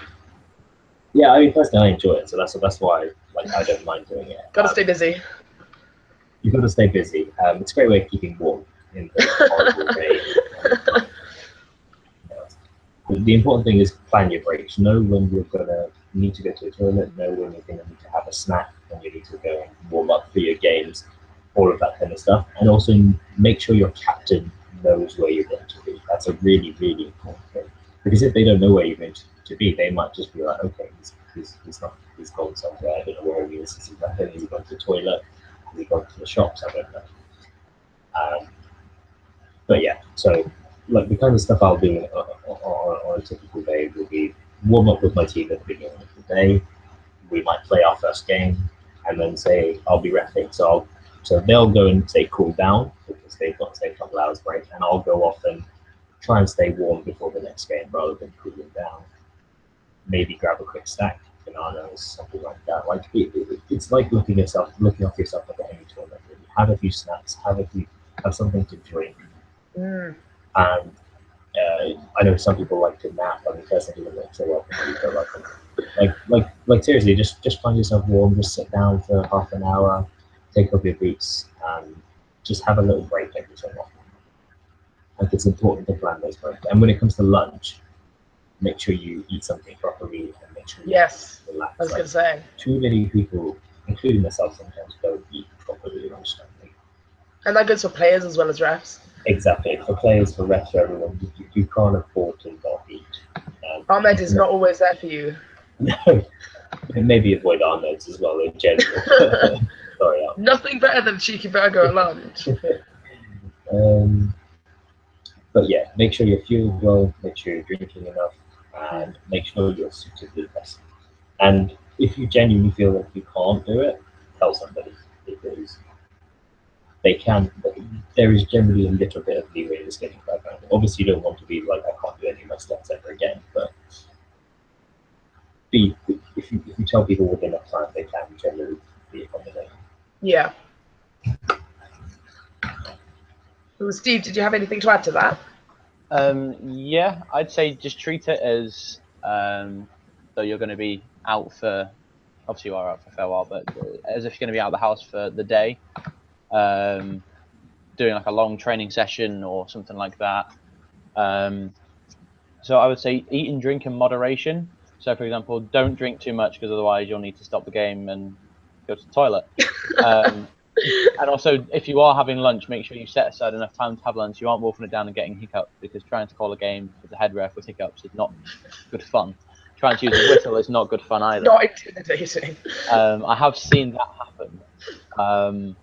Yeah, I mean, personally, I enjoy it, so that's why I don't mind doing it. Gotta stay busy. You've got to stay busy. It's a great way of keeping warm in the horrible rain. The important thing is plan your breaks. Know when you're gonna need to go to the toilet. Know when you're gonna need to have a snack. When you need to go and warm up for your games. All of that kind of stuff. And also make sure your captain knows where you're going to be. That's a really, really important thing. Because if they don't know where you're going to be, they might just be like, okay, he's gone somewhere. I don't know where he is. Is he gone to the toilet? Has he gone to the shops? I don't know. But yeah, so like the kind of stuff I'll do on a typical day will be warm up with my team at the beginning of the day. We might play our first game, and then say I'll be repping. So they'll go and say cool down because they've got say a couple hours break, and I'll go off and try and stay warm before the next game rather than cooling down. Maybe grab a quick snack, bananas, something like that. Like it's like looking after yourself like any tournament. Really. Have a few snacks, have something to drink, and I know some people like to nap. I mean, personally, doesn't work so well for me, but like seriously, just find yourself warm. Just sit down for half an hour, take off your boots, and just have a little break every so often. Like it's important to plan those breaks. And when it comes to lunch, make sure you eat something properly and make sure you relax. I was going to say. Too many people, including myself, sometimes don't eat properly at lunchtime. And that goes for players as well as refs. Exactly. For players, for refs, for everyone, you can't afford to not eat. Ahmed is not always there for you. No. And maybe avoid Ahmed's as well in general. Sorry, Ahmed. Nothing better than cheeky burger at lunch. But yeah, make sure you're fueled well, make sure you're drinking enough, and make sure you're suitably rested. And if you genuinely feel like you can't do it, tell somebody, because they can. There is generally a little bit of leeway in getting back around. Obviously, you don't want to be like, I can't do any of my steps ever again, but if you tell people within enough time, they can generally be accommodated. Yeah. Well, Steve, did you have anything to add to that? Yeah, I'd say just treat it as though you're going to be out for, obviously you are out for a fair while, but as if you're going to be out of the house for the day, doing like a long training session or something like that. So I would say eat and drink in moderation. So for example, don't drink too much because otherwise you'll need to stop the game and go to the toilet. And also, if you are having lunch, make sure you set aside enough time to have lunch. You aren't wolfing it down and getting hiccups, because trying to call a game with the head ref with hiccups is not good fun. Trying to use a whistle is not good fun either. Not intimidating. I have seen that happen.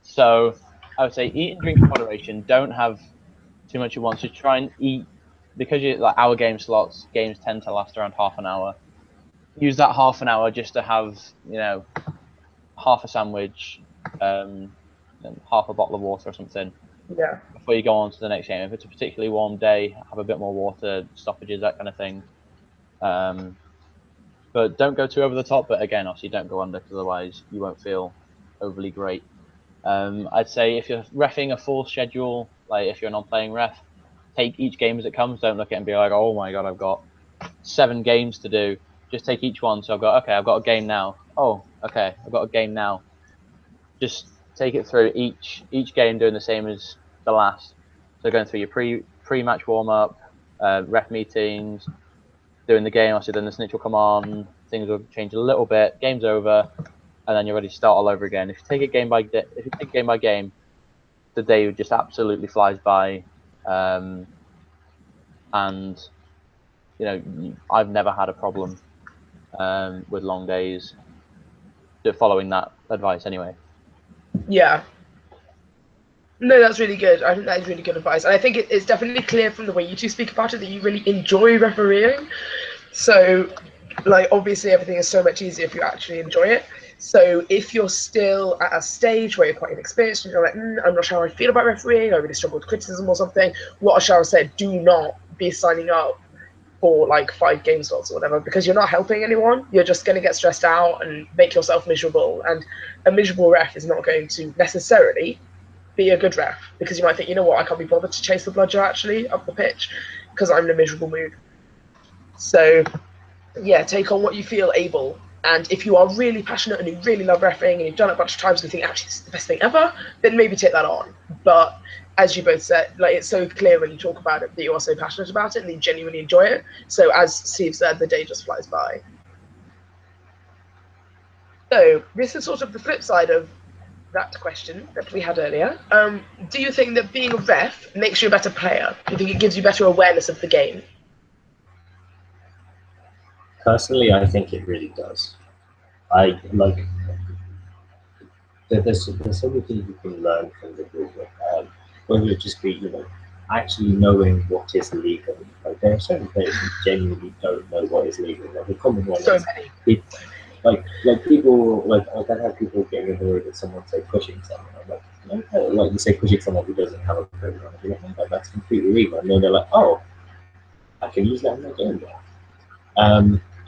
So I would say eat and drink in moderation. Don't have too much at once. Just try and eat, because you like hour game slots. Games tend to last around half an hour. Use that half an hour just to have, you know, half a sandwich, and half a bottle of water or something. Yeah. Before you go on to the next game. If it's a particularly warm day, have a bit more water, stoppages, that kind of thing. But don't go too over the top. But again, obviously, don't go under, because otherwise you won't feel overly great. I'd say if you're reffing a full schedule, like if you're a non-playing ref, take each game as it comes. Don't look at it and be like, oh my god, I've got 7 games to do. Just take each one. So I've got a game now. Oh, okay, I've got a game now. Just take it through each game, doing the same as the last. So going through your pre-match warm-up, ref meetings, doing the game. Obviously, then the snitch will come on. Things will change a little bit. Game's over, and then you're ready to start all over again. If you take it game by game, the day just absolutely flies by. And you know, I've never had a problem with long days. Following that advice, anyway. Yeah. No, that's really good. I think that is really good advice. And I think it's definitely clear from the way you two speak about it that you really enjoy refereeing. So, like, obviously everything is so much easier if you actually enjoy it. So if you're still at a stage where you're quite inexperienced and you're like, I'm not sure how I feel about refereeing, I really struggle with criticism or something, what Ashara said, do not be signing up for like 5 game slots or whatever, because you're not helping anyone. You're just going to get stressed out and make yourself miserable. And a miserable ref is not going to necessarily be a good ref, because you might think, you know what, I can't be bothered to chase the bludger actually up the pitch because I'm in a miserable mood. So yeah, take on what you feel able. And if you are really passionate and you really love refereeing and you've done it a bunch of times and you think actually it's the best thing ever, then maybe take that on. But as you both said, like, it's so clear when you talk about it that you are so passionate about it and you genuinely enjoy it. So as Steve said, the day just flies by. So this is sort of the flip side of that question that we had earlier. Do you think that being a ref makes you a better player? Do you think it gives you better awareness of the game? Personally, I think it really does. I like there's so many things you can learn from the rule book. Whether it just be, you know, actually knowing what is legal. Like there are certain players who genuinely don't know what is legal. Like the common one So is many. like people like I've had people getting annoyed at someone say pushing someone. I'm like, oh, like you say, pushing someone who doesn't have a program, you're like, oh, that's completely legal. And then they're like, oh, I can use that in my game now.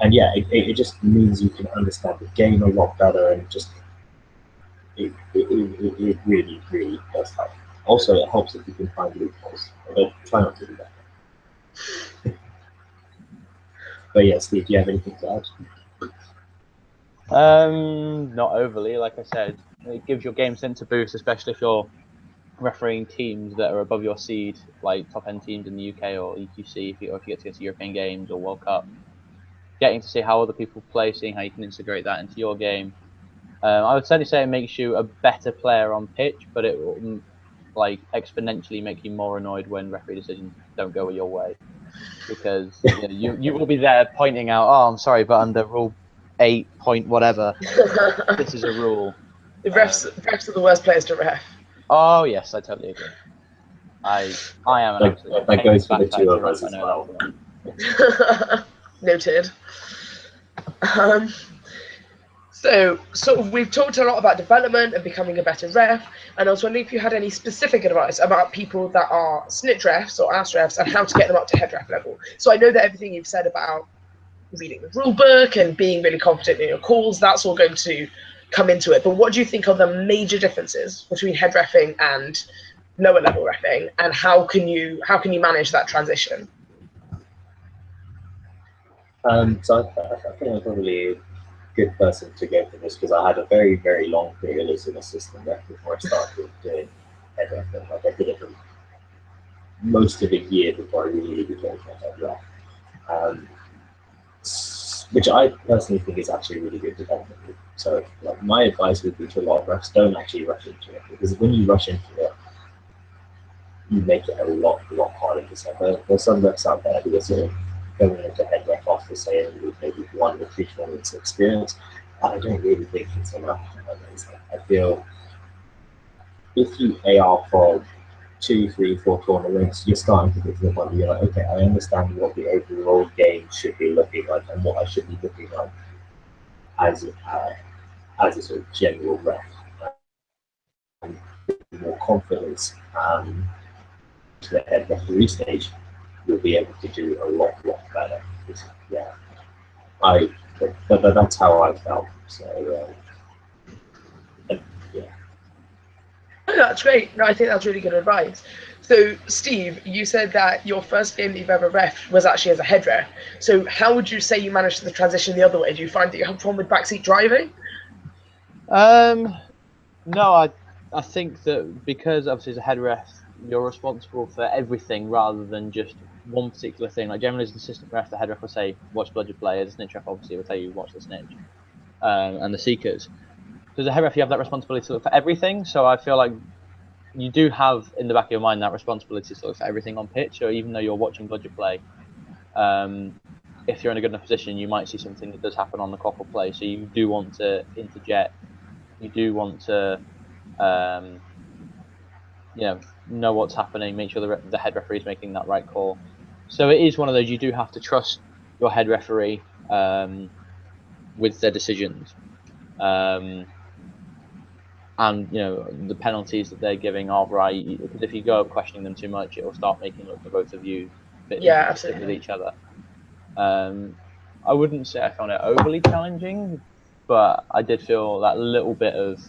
And yeah, it just means you can understand the game a lot better, and just it really, really does help. Also, it helps if you can find loopholes. But try not to do that. But yeah, Steve, do you have anything to add? Not overly. Like I said, it gives your game sense a boost, especially if you're refereeing teams that are above your seed, like top end teams in the UK or EQC, if you get to go to European Games or World Cup. Getting to see how other people play, seeing how you can integrate that into your game. I would certainly say it makes you a better player on pitch, but it will like exponentially make you more annoyed when referee decisions don't go your way, because you will be there pointing out, oh, I'm sorry, but under rule 8 point whatever, this is a rule. The refs are the worst players to ref. Oh yes, I totally agree. I am an absolute. That goes for the two of us as well. Noted. So sort of we've talked a lot about development and becoming a better ref, and I was wondering if you had any specific advice about people that are snitch refs or ass refs and how to get them up to head ref level. So I know that everything you've said about reading the rule book and being really confident in your calls, that's all going to come into it. But what do you think are the major differences between head reffing and lower level reffing, and how can you manage that transition? So I think I'm probably a good person to go for this, because I had a very, very long period as an assistant ref before I started doing head reffing. Like I did it for most of a year before I really became a head ref. Which I personally think is actually really good development. So like, my advice would be to a lot of refs, don't actually rush into it, because when you rush into it, you make it a lot harder to say. There's some refs out there who are sort of going into head ref after saying maybe 1 or 3 tournaments experience, and I don't really think it's enough. I feel if you AR for 2, 3, 4 tournaments, you're starting to get to the point where you're like, okay, I understand what the overall game should be looking like and what I should be looking like as a sort of general ref. And with more confidence to the head referee stage, you'll be able to do a lot better. Yeah, but that's how I felt. So yeah. Oh, that's great. No, I think that's really good advice. So, Steve, you said that your first game that you've ever ref was actually as a head ref. So, how would you say you managed to transition the other way? Do you find that you have fun with backseat driving? No, I think that because obviously as a head ref, you're responsible for everything rather than just one particular thing. Like generally as an assistant ref, the head ref will say, watch bludgeon play. As a snitch ref, obviously, will tell you, watch the snitch and the seekers. So as a head ref, you have that responsibility to look for everything. So I feel like you do have in the back of your mind that responsibility to look for everything on pitch. So even though you're watching bludgeon play, if you're in a good enough position, you might see something that does happen on the clock or play. So you do want to interject. You do want to, know what's happening. Make sure the head referee is making that right call. So it is one of those, you do have to trust your head referee with their decisions. And the penalties that they're giving are right, because if you go up questioning them too much, it will start making it look for both of you fit with each other. I wouldn't say I found it overly challenging, but I did feel that little bit of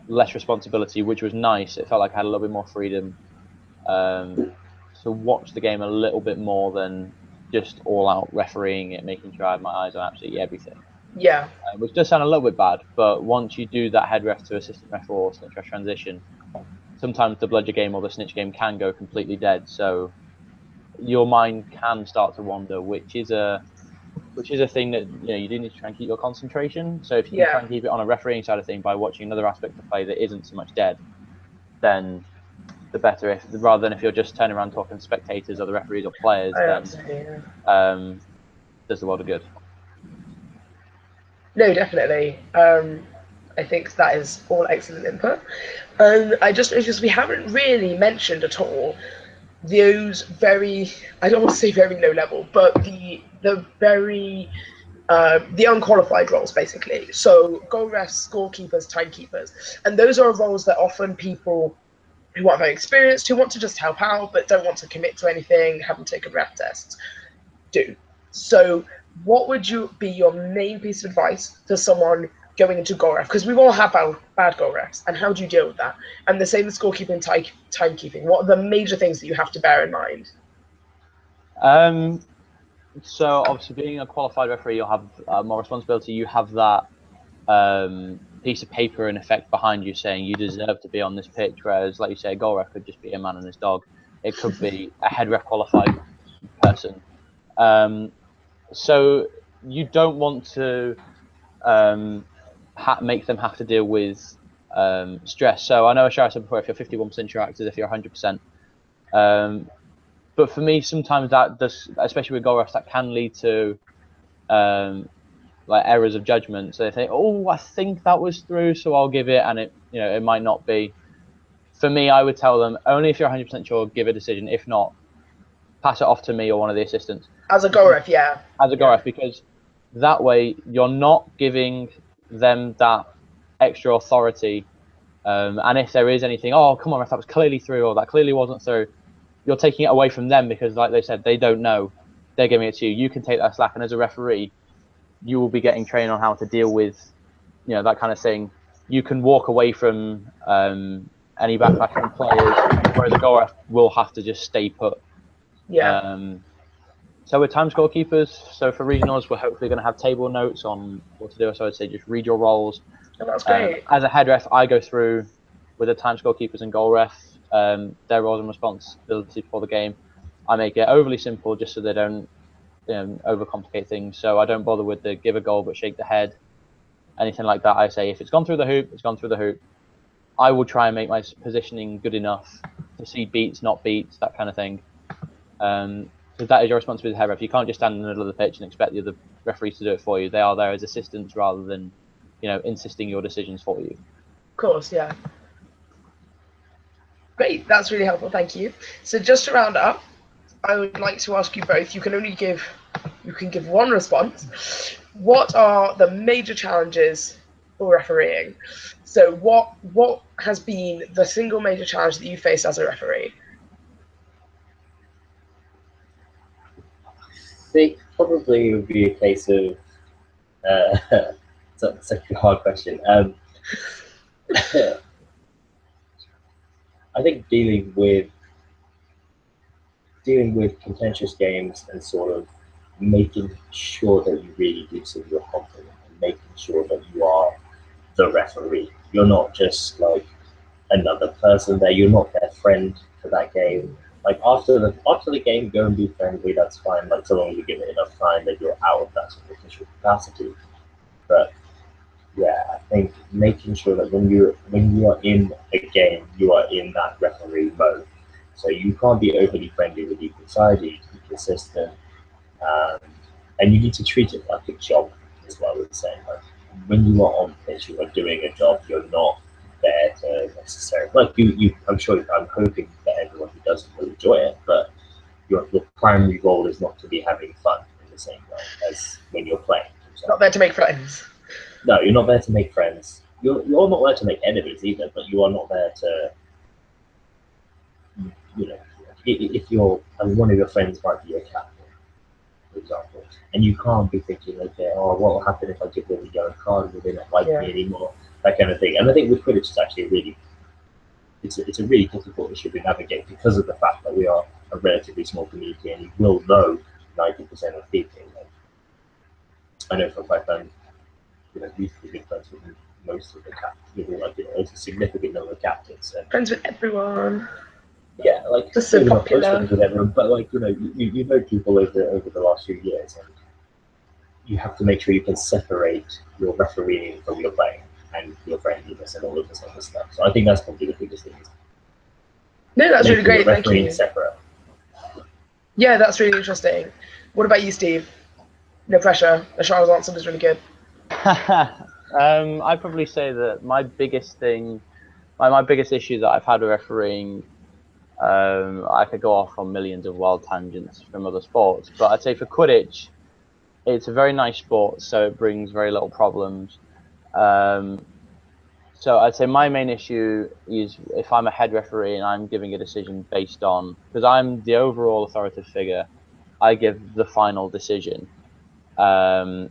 less responsibility, which was nice. It felt like I had a little bit more freedom to watch the game a little bit more than just all out refereeing it, making sure I had my eyes on absolutely everything. Yeah. Which does sound a little bit bad, but once you do that head ref to assistant ref or snitch ref transition, sometimes the bludger game or the snitch game can go completely dead. So your mind can start to wander, which is a thing that you do need to try and keep your concentration. So if you can try and keep it on a refereeing side of thing by watching another aspect of play that isn't so much dead, then the better. Rather than if you're just turning around talking to spectators or the referees or players, then does the world of good. No, definitely. I think that is all excellent input. I just we haven't really mentioned at all those very, I don't want to say very low level, but the very the unqualified roles, basically. So goal refs, scorekeepers, timekeepers. And those are roles that often people who aren't very experienced, who want to just help out but don't want to commit to anything, haven't taken rep tests, do. So what would be your main piece of advice for someone going into goal ref? Because we all have bad goal refs, and how do you deal with that? And the same with scorekeeping and timekeeping. What are the major things that you have to bear in mind? So obviously, being a qualified referee, you'll have more responsibility. You have that piece of paper in effect behind you saying you deserve to be on this pitch. Whereas, like you say, a goal ref could just be a man and his dog. It could be a head ref qualified person. So you don't want to make them have to deal with stress. So I know Ashara said before, if you're 51% sure, act as if you're 100%. But for me, sometimes that does, especially with goal refs, that can lead to like errors of judgment. So they think, oh, I think that was through, so I'll give it, and it might not be. For me, I would tell them only if you're 100% sure, give a decision. If not, pass it off to me or one of the assistants. As a goal ref, yeah. As a goal ref, because that way you're not giving them that extra authority. And if there is anything, oh, come on, ref, that was clearly through, or that clearly wasn't through, you're taking it away from them because, like they said, they don't know. They're giving it to you. You can take that slack, and as a referee, you will be getting trained on how to deal with, that kind of thing. You can walk away from any backlash from players, whereas a goal ref will have to just stay put. Yeah. So with time scorekeepers, so for regionals, we're hopefully going to have table notes on what to do. So I'd say just read your roles. Oh, that's great. As a head ref, I go through with the time scorekeepers and goal ref, their roles and responsibilities for the game. I make it overly simple just so they don't overcomplicate things. So I don't bother with the give a goal but shake the head, anything like that. I say if it's gone through the hoop, it's gone through the hoop. I will try and make my positioning good enough to see beats, not beats, that kind of thing. Because that is your responsibility as head ref. You can't just stand in the middle of the pitch and expect the other referees to do it for you. They are there as assistants rather than, insisting your decisions for you. Of course, yeah. Great, that's really helpful, thank you. So just to round up, I would like to ask you both, you can give one response. What are the major challenges for refereeing? So what has been the single major challenge that you faced as a referee? I think probably it would be a case of it's a hard question. I think dealing with contentious games and sort of making sure that you really do so you're confident and making sure that you are the referee. You're not just like another person there. You're not their friend for that game. Like after the game, go and be friendly. That's fine. Like so long as you give it enough time that you're out of that sort of official capacity. But yeah, I think making sure that when you are in a game, you are in that referee mode. So you can't be overly friendly with equal side. You need to be consistent, and you need to treat it like a job as well. As saying, like when you are on pitch, you are doing a job. You're not there to necessarily like you. I'm hoping that everyone who doesn't will enjoy it, but your primary role is not to be having fun in the same way as when you're playing. Not there to make friends. No, you're not there to make friends. You're not there to make enemies either, but you are not there to, if one of your friends might be a captain, for example, and you can't be thinking, okay, what will happen if I give them a yellow card? Will they not like me anymore? That kind of thing. And I think with Quidditch, it's actually it's a really difficult issue to navigate because of the fact that we are a relatively small community, and you will know 90% of people. I know for a fact reasonably good friends with most of the captains, there's a significant number of captains. And, friends with everyone. Yeah, like just so popular. Close friends with everyone, but you know people over the last few years, and you have to make sure you can separate your refereeing from your playing and your friendliness and all of this other stuff. So I think that's probably the biggest thing. No, that's really great. Thank you. Separate. Yeah, that's really interesting. What about you, Steve? No pressure. Ashara's answer was really good. I'd probably say that my biggest thing, my biggest issue that I've had with refereeing, I could go off on millions of wild tangents from other sports, but I'd say for Quidditch, it's a very nice sport, so it brings very little problems. So I'd say my main issue is if I'm a head referee and I'm giving a decision based on, because I'm the overall authoritative figure, I give the final decision. I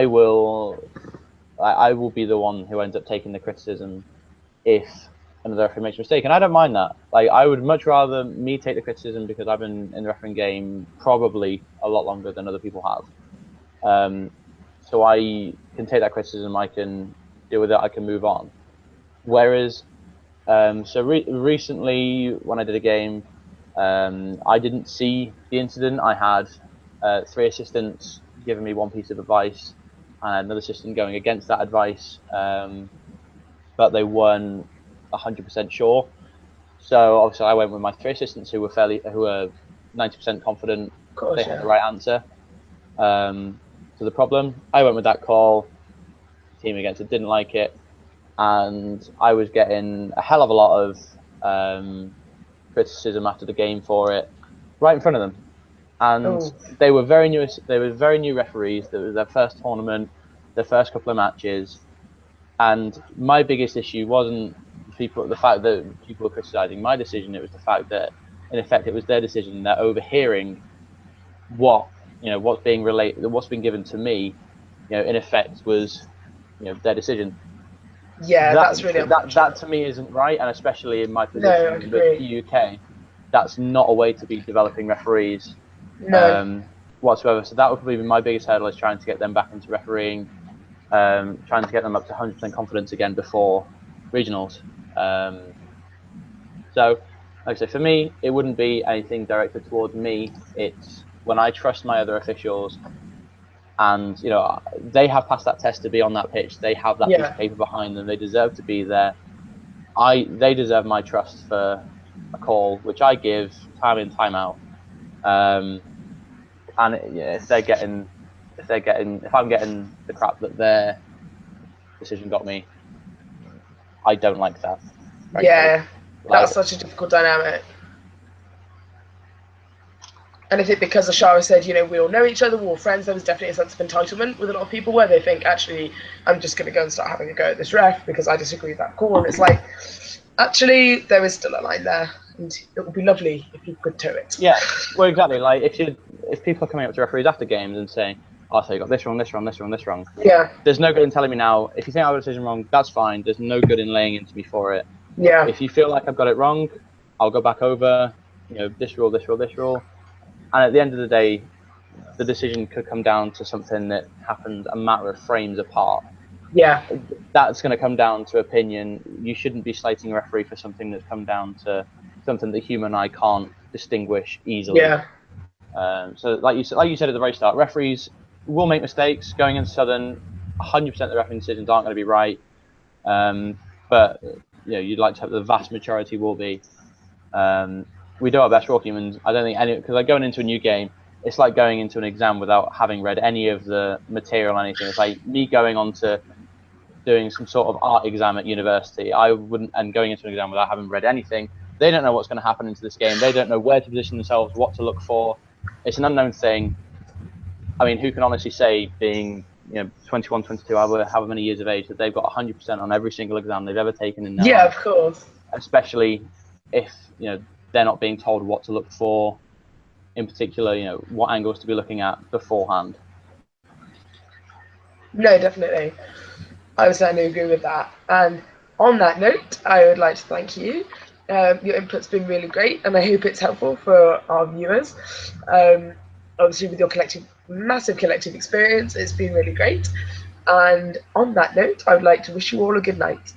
will be the one who ends up taking the criticism if another referee makes a mistake, and I don't mind that. Like, I would much rather me take the criticism because I've been in the refereeing game probably a lot longer than other people have. So I can take that criticism, I can deal with it, I can move on. Whereas, recently when I did a game, I didn't see the incident. I had 3 assistants giving me one piece of advice and another assistant going against that advice, but they weren't 100% sure. So obviously I went with my 3 assistants who were 90% confident they had the right answer to the problem. I went with that call. The team against it didn't like it, and I was getting a hell of a lot of criticism after the game for it, right in front of them. And they were very new. They were very new referees. It was their first tournament, their first couple of matches, and my biggest issue wasn't the fact that people were criticizing my decision. It was the fact that, in effect, it was their decision. They're overhearing what's being related, what's been given to me. In effect, was their decision. Yeah, that's really that to me isn't right, and especially in my position with the UK, that's not a way to be developing referees whatsoever. So that would probably be my biggest hurdle, is trying to get them back into refereeing, trying to get them up to 100% confidence again before regionals. So, like I say, for me, it wouldn't be anything directed towards me. It's when I trust my other officials, and they have passed that test to be on that pitch. They have that piece of paper behind them. They deserve to be there. They deserve my trust for a call, which I give time in, time out. And if I'm getting the crap that their decision got me, I don't like that. Frankly. Yeah, that's such a difficult dynamic. And I think because Ashara said, we all know each other, we're all friends, there was definitely a sense of entitlement with a lot of people where they think, actually, I'm just going to go and start having a go at this ref because I disagree with that call. And it's like, actually, there is still a line there, and it would be lovely if you could toe it. Yeah, well, exactly. Like, if people are coming up to referees after games and saying, oh, so you got this wrong, this wrong, this wrong, this wrong. Yeah. There's no good in telling me now, if you think I got a decision wrong, that's fine. There's no good in laying into me for it. Yeah. If you feel like I've got it wrong, I'll go back over, this rule, this rule, this rule. And at the end of the day, the decision could come down to something that happened a matter of frames apart. Yeah. That's going to come down to opinion. You shouldn't be slating a referee for something that's come down to something the human eye can't distinguish easily. Yeah. So like you said at the very start, referees will make mistakes. Going into Southern, 100% of the refereeing decisions aren't going to be right. But you'd like to hope the vast majority will be. We do our best, we're all humans. I don't think because like going into a new game, it's like going into an exam without having read any of the material or anything. It's like me going on to doing some sort of art exam at university. And going into an exam without having read anything. They don't know what's going to happen into this game. They don't know where to position themselves, what to look for. It's an unknown thing. I mean, who can honestly say, being 21, 22, however many years of age, that they've got 100% on every single exam they've ever taken in their life? Yeah, of course. Especially if they're not being told what to look for, in particular, what angles to be looking at beforehand. No, definitely. I would certainly agree with that. And on that note, I would like to thank you. Your input's been really great, and I hope it's helpful for our viewers. Obviously, with your massive collective experience, it's been really great. And on that note, I would like to wish you all a good night.